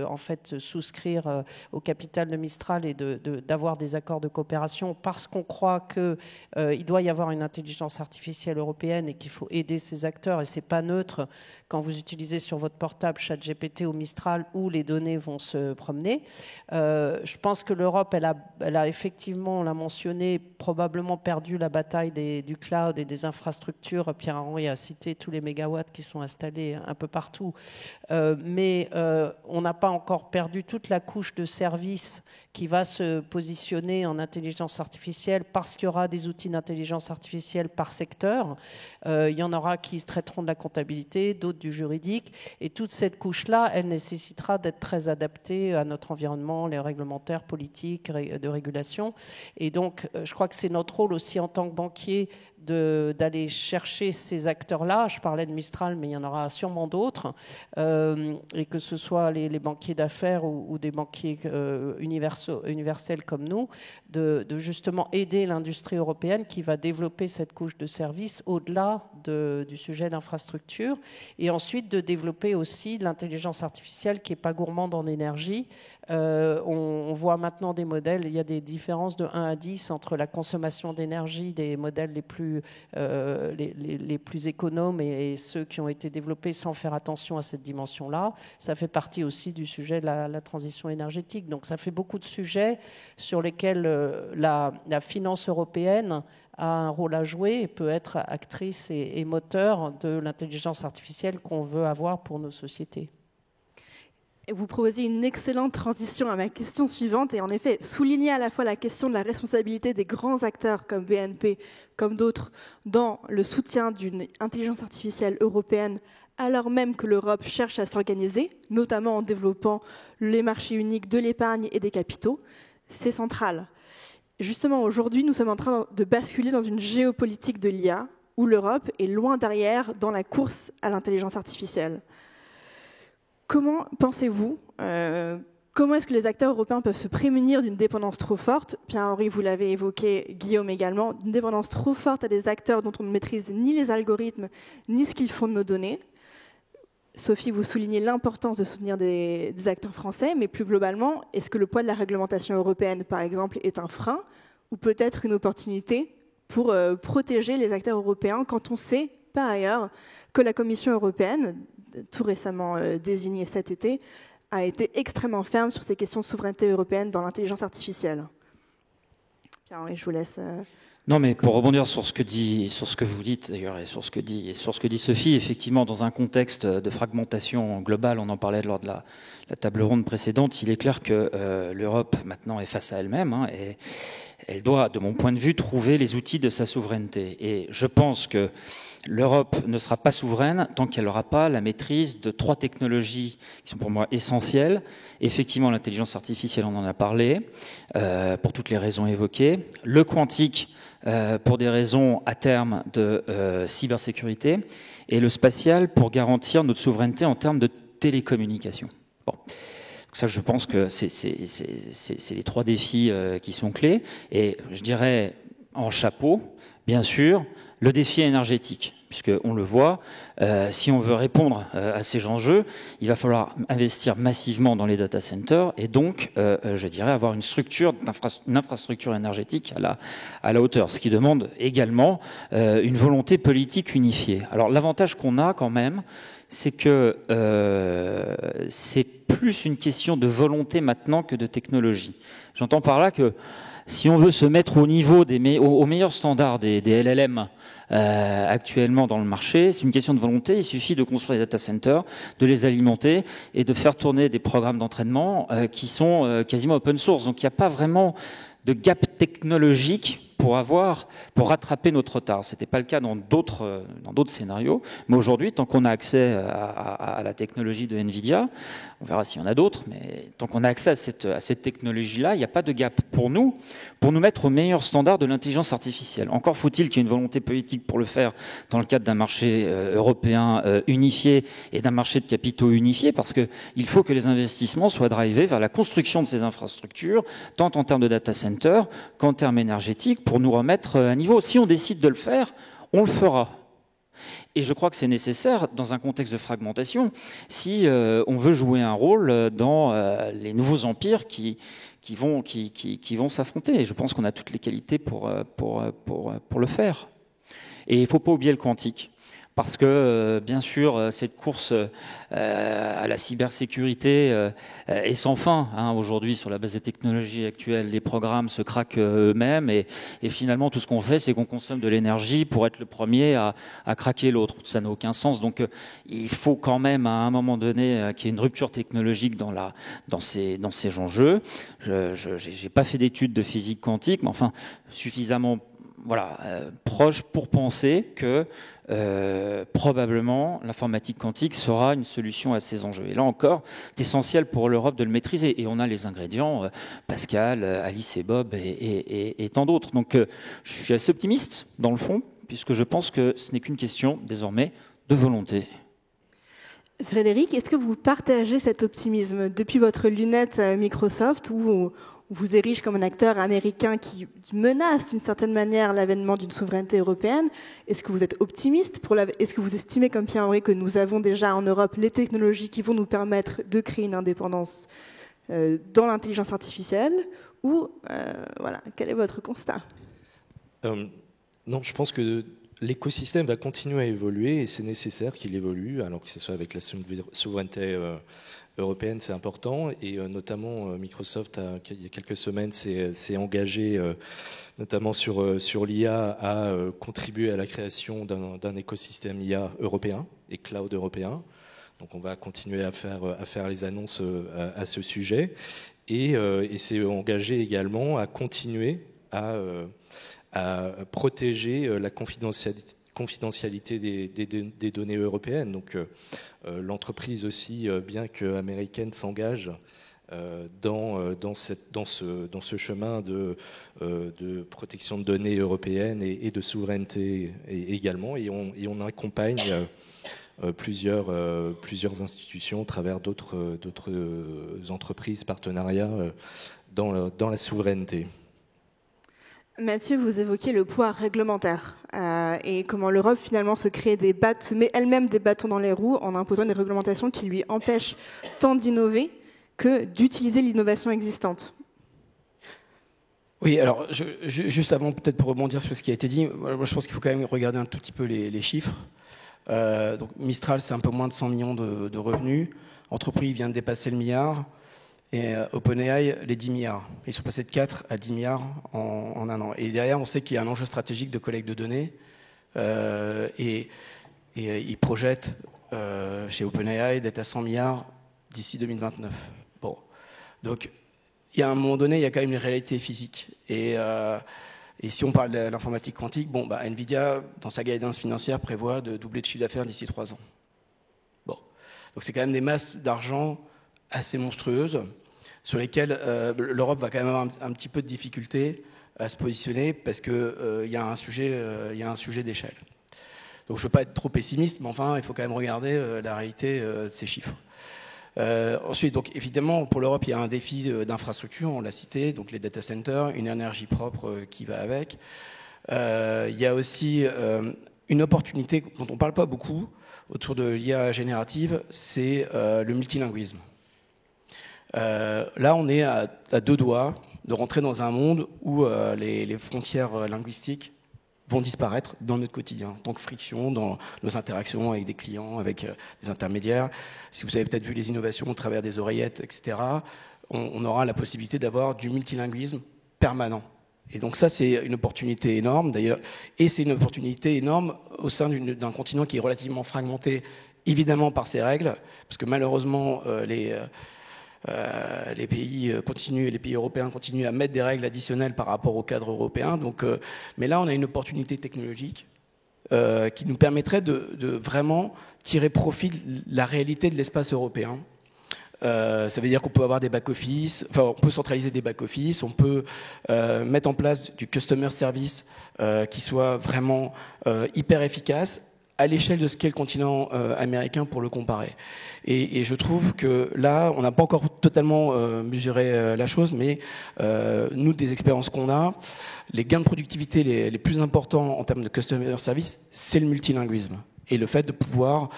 en fait souscrire au capital de Mistral et d'avoir des accords de coopération parce qu'on croit qu'il doit y avoir une intelligence artificielle européenne et qu'il faut aider ces acteurs et c'est pas neutre quand vous utilisez sur votre portable ChatGPT ou Mistral où les données vont se promener. Je pense que l'Europe, elle a effectivement, on l'a mentionné, probablement perdu la bataille du cloud et des infrastructures. Pierre-Henri a cité tous les mégawatts qui sont installés un peu partout. Mais on n'a pas encore perdu toute la couche de services qui va se positionner en intelligence artificielle parce qu'il y aura des outils d'intelligence artificielle par secteur. Il y en aura qui traiteront de la comptabilité, d'autres du juridique. Et toute cette couche-là, elle nécessitera d'être très adaptée à notre environnement, les réglementaires, politiques, de régulation. Et donc, je crois que c'est notre rôle aussi en tant que banquier d'aller chercher ces acteurs-là. Je parlais de Mistral, mais il y en aura sûrement d'autres. Et que ce soit les banquiers d'affaires ou des banquiers universels comme nous, de justement aider l'industrie européenne qui va développer cette couche de services au-delà du sujet d'infrastructure. Et ensuite, de développer aussi de l'intelligence artificielle qui n'est pas gourmande en énergie. On voit maintenant des modèles, il y a des différences de 1 à 10 entre la consommation d'énergie des modèles les plus économes et ceux qui ont été développés sans faire attention à cette dimension-là. Ça fait partie aussi du sujet de la transition énergétique. Donc ça fait beaucoup de sujets sur lesquels la finance européenne a un rôle à jouer et peut être actrice et moteur de l'intelligence artificielle qu'on veut avoir pour nos sociétés. Et vous proposez une excellente transition à ma question suivante et en effet, souligner à la fois la question de la responsabilité des grands acteurs comme BNP, comme d'autres, dans le soutien d'une intelligence artificielle européenne alors même que l'Europe cherche à s'organiser, notamment en développant les marchés uniques de l'épargne et des capitaux, c'est central. Justement, aujourd'hui, nous sommes en train de basculer dans une géopolitique de l'IA où l'Europe est loin derrière dans la course à l'intelligence artificielle. Comment pensez-vous, comment est-ce que les acteurs européens peuvent se prémunir d'une dépendance trop forte? Pierre-Henri, vous l'avez évoqué, Guillaume également, d'une dépendance trop forte à des acteurs dont on ne maîtrise ni les algorithmes, ni ce qu'ils font de nos données. Sophie, vous soulignez l'importance de soutenir des acteurs français, mais plus globalement, est-ce que le poids de la réglementation européenne, par exemple, est un frein ou peut-être une opportunité pour protéger les acteurs européens quand on sait, par ailleurs, que la Commission européenne, tout récemment désignée cet été, a été extrêmement ferme sur ces questions de souveraineté européenne dans l'intelligence artificielle? Pierre-Henri, je vous laisse Non, mais pour rebondir sur ce que vous dites d'ailleurs, et sur ce que dit Sophie, effectivement, dans un contexte de fragmentation globale, on en parlait lors de la table ronde précédente, il est clair que l'Europe maintenant est face à elle-même, hein, et elle doit, de mon point de vue, trouver les outils de sa souveraineté. Et je pense que l'Europe ne sera pas souveraine tant qu'elle n'aura pas la maîtrise de 3 technologies qui sont pour moi essentielles. Effectivement, l'intelligence artificielle, on en a parlé, pour toutes les raisons évoquées. Le quantique, pour des raisons à terme de cybersécurité. Et le spatial, pour garantir notre souveraineté en termes de télécommunications. Bon. Donc ça, je pense que c'est les 3 défis qui sont clés. Et je dirais, en chapeau, bien sûr, le défi énergétique, puisqu'on le voit, si on veut répondre à ces enjeux, il va falloir investir massivement dans les data centers et donc, je dirais, avoir une infrastructure énergétique à la hauteur, ce qui demande également une volonté politique unifiée. Alors l'avantage qu'on a quand même, c'est que c'est plus une question de volonté maintenant que de technologie. J'entends par là que si on veut se mettre au niveau au meilleur standard des LLM actuellement dans le marché, c'est une question de volonté. Il suffit de construire des data centers, de les alimenter et de faire tourner des programmes d'entraînement qui sont quasiment open source. Donc il n'y a pas vraiment de gap technologique pour rattraper notre retard. C'était pas le cas dans d'autres scénarios. Mais aujourd'hui, tant qu'on a accès à la technologie de Nvidia, on verra s'il y en a d'autres, mais tant qu'on a accès à cette technologie-là, il n'y a pas de gap pour nous mettre au meilleur standard de l'intelligence artificielle. Encore faut-il qu'il y ait une volonté politique pour le faire dans le cadre d'un marché européen unifié et d'un marché de capitaux unifié, parce que il faut que les investissements soient drivés vers la construction de ces infrastructures, tant en termes de data center qu'en termes énergétiques, pour nous remettre à niveau. Si on décide de le faire, on le fera. Et je crois que c'est nécessaire dans un contexte de fragmentation si on veut jouer un rôle dans les nouveaux empires qui vont s'affronter. Et je pense qu'on a toutes les qualités pour le faire. Et il ne faut pas oublier le quantique. Parce que, bien sûr, cette course à la cybersécurité est sans fin. Hein, aujourd'hui, sur la base des technologies actuelles, les programmes se craquent eux-mêmes et finalement, tout ce qu'on fait, c'est qu'on consomme de l'énergie pour être le premier à craquer l'autre. Ça n'a aucun sens. Donc, il faut quand même, à un moment donné, qu'il y ait une rupture technologique dans ces enjeux. J'ai pas fait d'études de physique quantique, mais enfin, suffisamment proche pour penser que probablement l'informatique quantique sera une solution à ces enjeux. Et là encore, c'est essentiel pour l'Europe de le maîtriser. Et on a les ingrédients, Pascal, Alice et Bob et tant d'autres. Donc je suis assez optimiste dans le fond, puisque je pense que ce n'est qu'une question désormais de volonté. Frédéric, est-ce que vous partagez cet optimisme depuis votre lunette Microsoft, où on vous érige comme un acteur américain qui menace d'une certaine manière l'avènement d'une souveraineté européenne? Est-ce que vous êtes optimiste est-ce que vous estimez comme Pierre-Henri que nous avons déjà en Europe les technologies qui vont nous permettre de créer une indépendance dans l'intelligence artificielle? Ou quel est votre constat? Non, je pense que l'écosystème va continuer à évoluer et c'est nécessaire qu'il évolue, alors que ce soit avec la souveraineté européenne, c'est important. Et notamment, Microsoft, il y a quelques semaines, s'est engagé, notamment sur l'IA, à contribuer à la création d'un écosystème IA européen et cloud européen. Donc on va continuer à faire les annonces à ce sujet. Et s'est engagé également à continuer à protéger la confidentialité des données européennes. Donc l'entreprise aussi, bien qu'américaine, s'engage dans ce chemin de protection de données européennes et de souveraineté également. Et on accompagne plusieurs institutions au travers d'autres entreprises, partenariats dans la souveraineté. Mathieu, vous évoquiez le poids réglementaire et comment l'Europe finalement se met elle-même des bâtons dans les roues en imposant des réglementations qui lui empêchent tant d'innover que d'utiliser l'innovation existante. Oui, alors juste avant, peut-être pour rebondir sur ce qui a été dit, moi, je pense qu'il faut quand même regarder un tout petit peu les chiffres. Donc Mistral, c'est un peu moins de 100 millions de revenus. Entreprise vient de dépasser le milliard. Et OpenAI, les 10 milliards. Ils sont passés de 4 à 10 milliards en un an. Et derrière, on sait qu'il y a un enjeu stratégique de collecte de données. Et ils projettent chez OpenAI d'être à 100 milliards d'ici 2029. Bon. Donc, il y a un moment donné, il y a quand même une réalité physique. Et si on parle de l'informatique quantique, Nvidia, dans sa guidance financière, prévoit de doubler de chiffre d'affaires d'ici 3 ans. Bon. Donc, c'est quand même des masses d'argent assez monstrueuses sur lesquelles l'Europe va quand même avoir un petit peu de difficulté à se positionner parce qu'il y a un sujet d'échelle. Donc je ne veux pas être trop pessimiste, mais enfin, il faut quand même regarder la réalité de ces chiffres. Ensuite, donc, évidemment, pour l'Europe, il y a un défi d'infrastructure, on l'a cité, donc les data centers, une énergie propre qui va avec. Il y a aussi une opportunité dont on ne parle pas beaucoup autour de l'IA générative, c'est le multilinguisme. Là, on est à 2 doigts de rentrer dans un monde où les frontières linguistiques vont disparaître dans notre quotidien, en tant que friction dans nos interactions avec des clients, avec des intermédiaires. Si vous avez peut-être vu les innovations au travers des oreillettes, etc., on aura la possibilité d'avoir du multilinguisme permanent. Et donc ça, c'est une opportunité énorme, d'ailleurs, et c'est une opportunité énorme au sein d'un continent qui est relativement fragmenté, évidemment par ses règles, parce que malheureusement, les pays européens continuent à mettre des règles additionnelles par rapport au cadre européen. Donc, mais là, on a une opportunité technologique qui nous permettrait de vraiment tirer profit de la réalité de l'espace européen. Ça veut dire qu'on peut avoir des back-office, enfin, on peut centraliser des back-office, on peut mettre en place du customer service qui soit vraiment hyper efficace à l'échelle de ce qu'est le continent américain pour le comparer. Et je trouve que là, on n'a pas encore totalement mesuré la chose, mais nous, des expériences qu'on a, les gains de productivité les plus importants en termes de customer service, c'est le multilinguisme. Et le fait de pouvoir,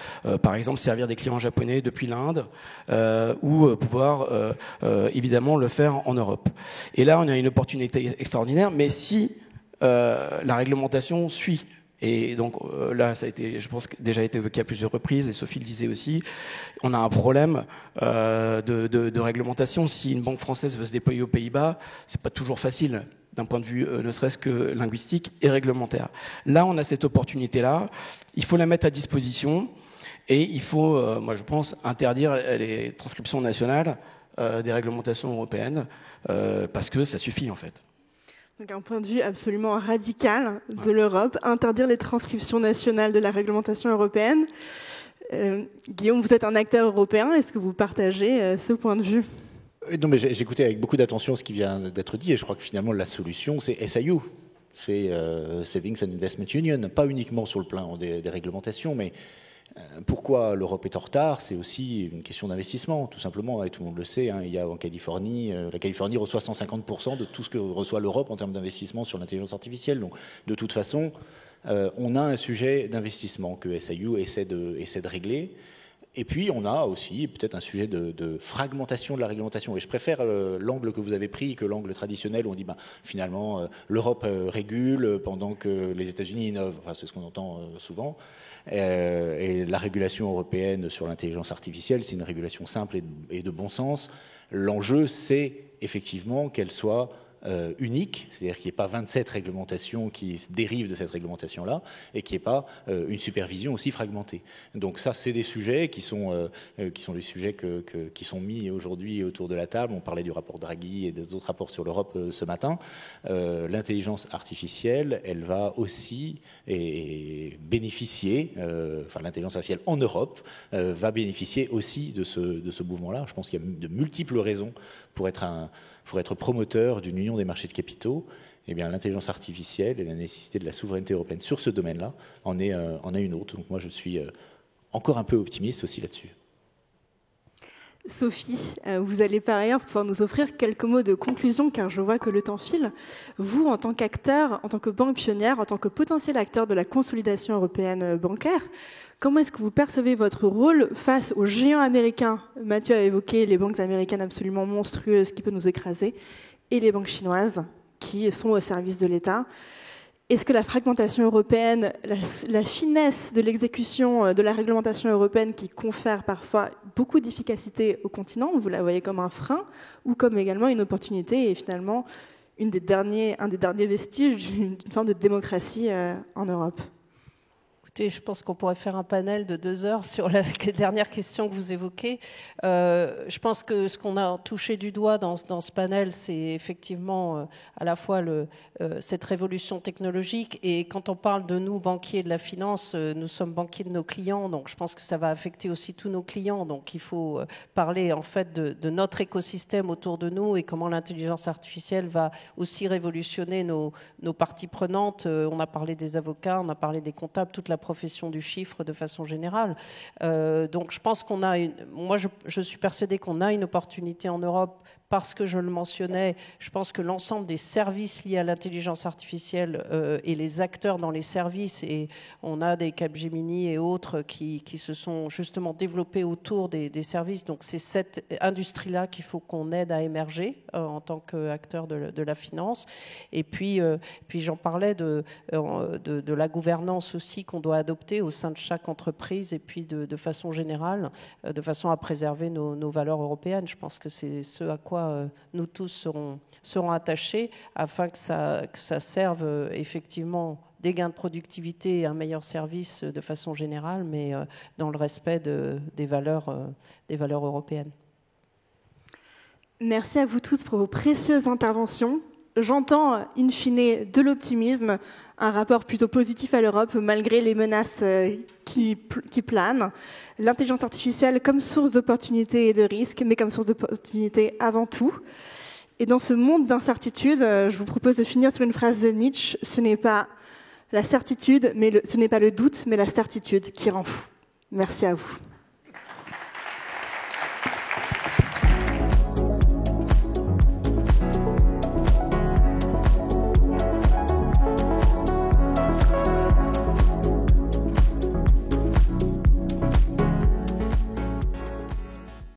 par exemple, servir des clients japonais depuis l'Inde ou pouvoir, évidemment, le faire en Europe. Et là, on a une opportunité extraordinaire, mais si la réglementation suit. Et donc là, ça a été, je pense, déjà été évoqué à plusieurs reprises, et Sophie le disait aussi, on a un problème de réglementation. Si une banque française veut se déployer aux Pays-Bas, c'est pas toujours facile d'un point de vue ne serait-ce que linguistique et réglementaire. Là, on a cette opportunité-là, il faut la mettre à disposition, et il faut, moi je pense, interdire les transcriptions nationales des réglementations européennes, parce que ça suffit en fait. Donc un point de vue absolument radical de l'Europe, interdire les transcriptions nationales de la réglementation européenne. Guillaume, vous êtes un acteur européen, est-ce que vous partagez ce point de vue ? Non, mais j'écoutais avec beaucoup d'attention ce qui vient d'être dit, et je crois que finalement la solution c'est SIU, c'est Savings and Investment Union, pas uniquement sur le plan des réglementations, mais pourquoi l'Europe est en retard, c'est aussi une question d'investissement, tout simplement, et tout le monde le sait, hein, il y a en Californie, la Californie reçoit 150% de tout ce que reçoit l'Europe en termes d'investissement sur l'intelligence artificielle, donc de toute façon, on a un sujet d'investissement que SIU essaie de régler. Et puis, on a aussi peut-être un sujet de fragmentation de la réglementation. Et je préfère l'angle que vous avez pris que l'angle traditionnel où on dit finalement l'Europe régule pendant que les États-Unis innovent. Enfin, c'est ce qu'on entend souvent. Et la régulation européenne sur l'intelligence artificielle, c'est une régulation simple et de bon sens. L'enjeu, c'est effectivement qu'elle soit unique, c'est-à-dire qu'il n'y ait pas 27 réglementations qui dérivent de cette réglementation-là et qu'il n'y ait pas une supervision aussi fragmentée. Donc ça, c'est des sujets qui sont des sujets qui sont mis aujourd'hui autour de la table. On parlait du rapport Draghi et des autres rapports sur l'Europe ce matin. L'intelligence artificielle, elle va aussi bénéficier, l'intelligence artificielle en Europe va bénéficier aussi de ce mouvement-là. Je pense qu'il y a de multiples raisons pour être promoteur d'une union des marchés de capitaux. Eh bien, l'intelligence artificielle et la nécessité de la souveraineté européenne sur ce domaine-là en est une autre. Donc moi, je suis encore un peu optimiste aussi là-dessus. Sophie, vous allez par ailleurs pouvoir nous offrir quelques mots de conclusion, car je vois que le temps file. Vous, en tant qu'acteur, en tant que banque pionnière, en tant que potentiel acteur de la consolidation européenne bancaire, comment est-ce que vous percevez votre rôle face aux géants américains ? Mathieu a évoqué les banques américaines absolument monstrueuses qui peuvent nous écraser, et les banques chinoises qui sont au service de l'État. Est-ce que la fragmentation européenne, la finesse de l'exécution de la réglementation européenne qui confère parfois beaucoup d'efficacité au continent, vous la voyez comme un frein ou comme également une opportunité et finalement un des derniers vestiges d'une forme de démocratie en Europe? Écoutez, je pense qu'on pourrait faire un panel de 2 heures sur la dernière question que vous évoquez. Je pense que ce qu'on a touché du doigt dans ce panel, c'est effectivement à la fois cette révolution technologique, et quand on parle de nous, banquiers de la finance, nous sommes banquiers de nos clients, donc je pense que ça va affecter aussi tous nos clients. Donc il faut parler en fait de notre écosystème autour de nous et comment l'intelligence artificielle va aussi révolutionner nos parties prenantes. On a parlé des avocats, on a parlé des comptables, toute la profession du chiffre de façon générale. Donc je pense qu'on a moi je suis persuadée qu'on a une opportunité en Europe, parce que je le mentionnais, je pense que l'ensemble des services liés à l'intelligence artificielle et les acteurs dans les services, et on a des Capgemini et autres qui se sont justement développés autour des services. Donc c'est cette industrie-là qu'il faut qu'on aide à émerger en tant qu'acteur de la finance. Et puis j'en parlais de la gouvernance aussi qu'on doit adopter au sein de chaque entreprise, et puis de façon générale, de façon à préserver nos valeurs européennes. Je pense que c'est ce à quoi nous tous serons attachés, afin que ça serve effectivement des gains de productivité et un meilleur service de façon générale, mais dans le respect des valeurs européennes. Merci à vous tous pour vos précieuses interventions. J'entends, in fine, de l'optimisme, un rapport plutôt positif à l'Europe, malgré les menaces qui planent. L'intelligence artificielle comme source d'opportunités et de risques, mais comme source d'opportunités avant tout. Et dans ce monde d'incertitude, je vous propose de finir sur une phrase de Nietzsche: ce n'est pas la certitude, ce n'est pas le doute, mais la certitude qui rend fou. Merci à vous.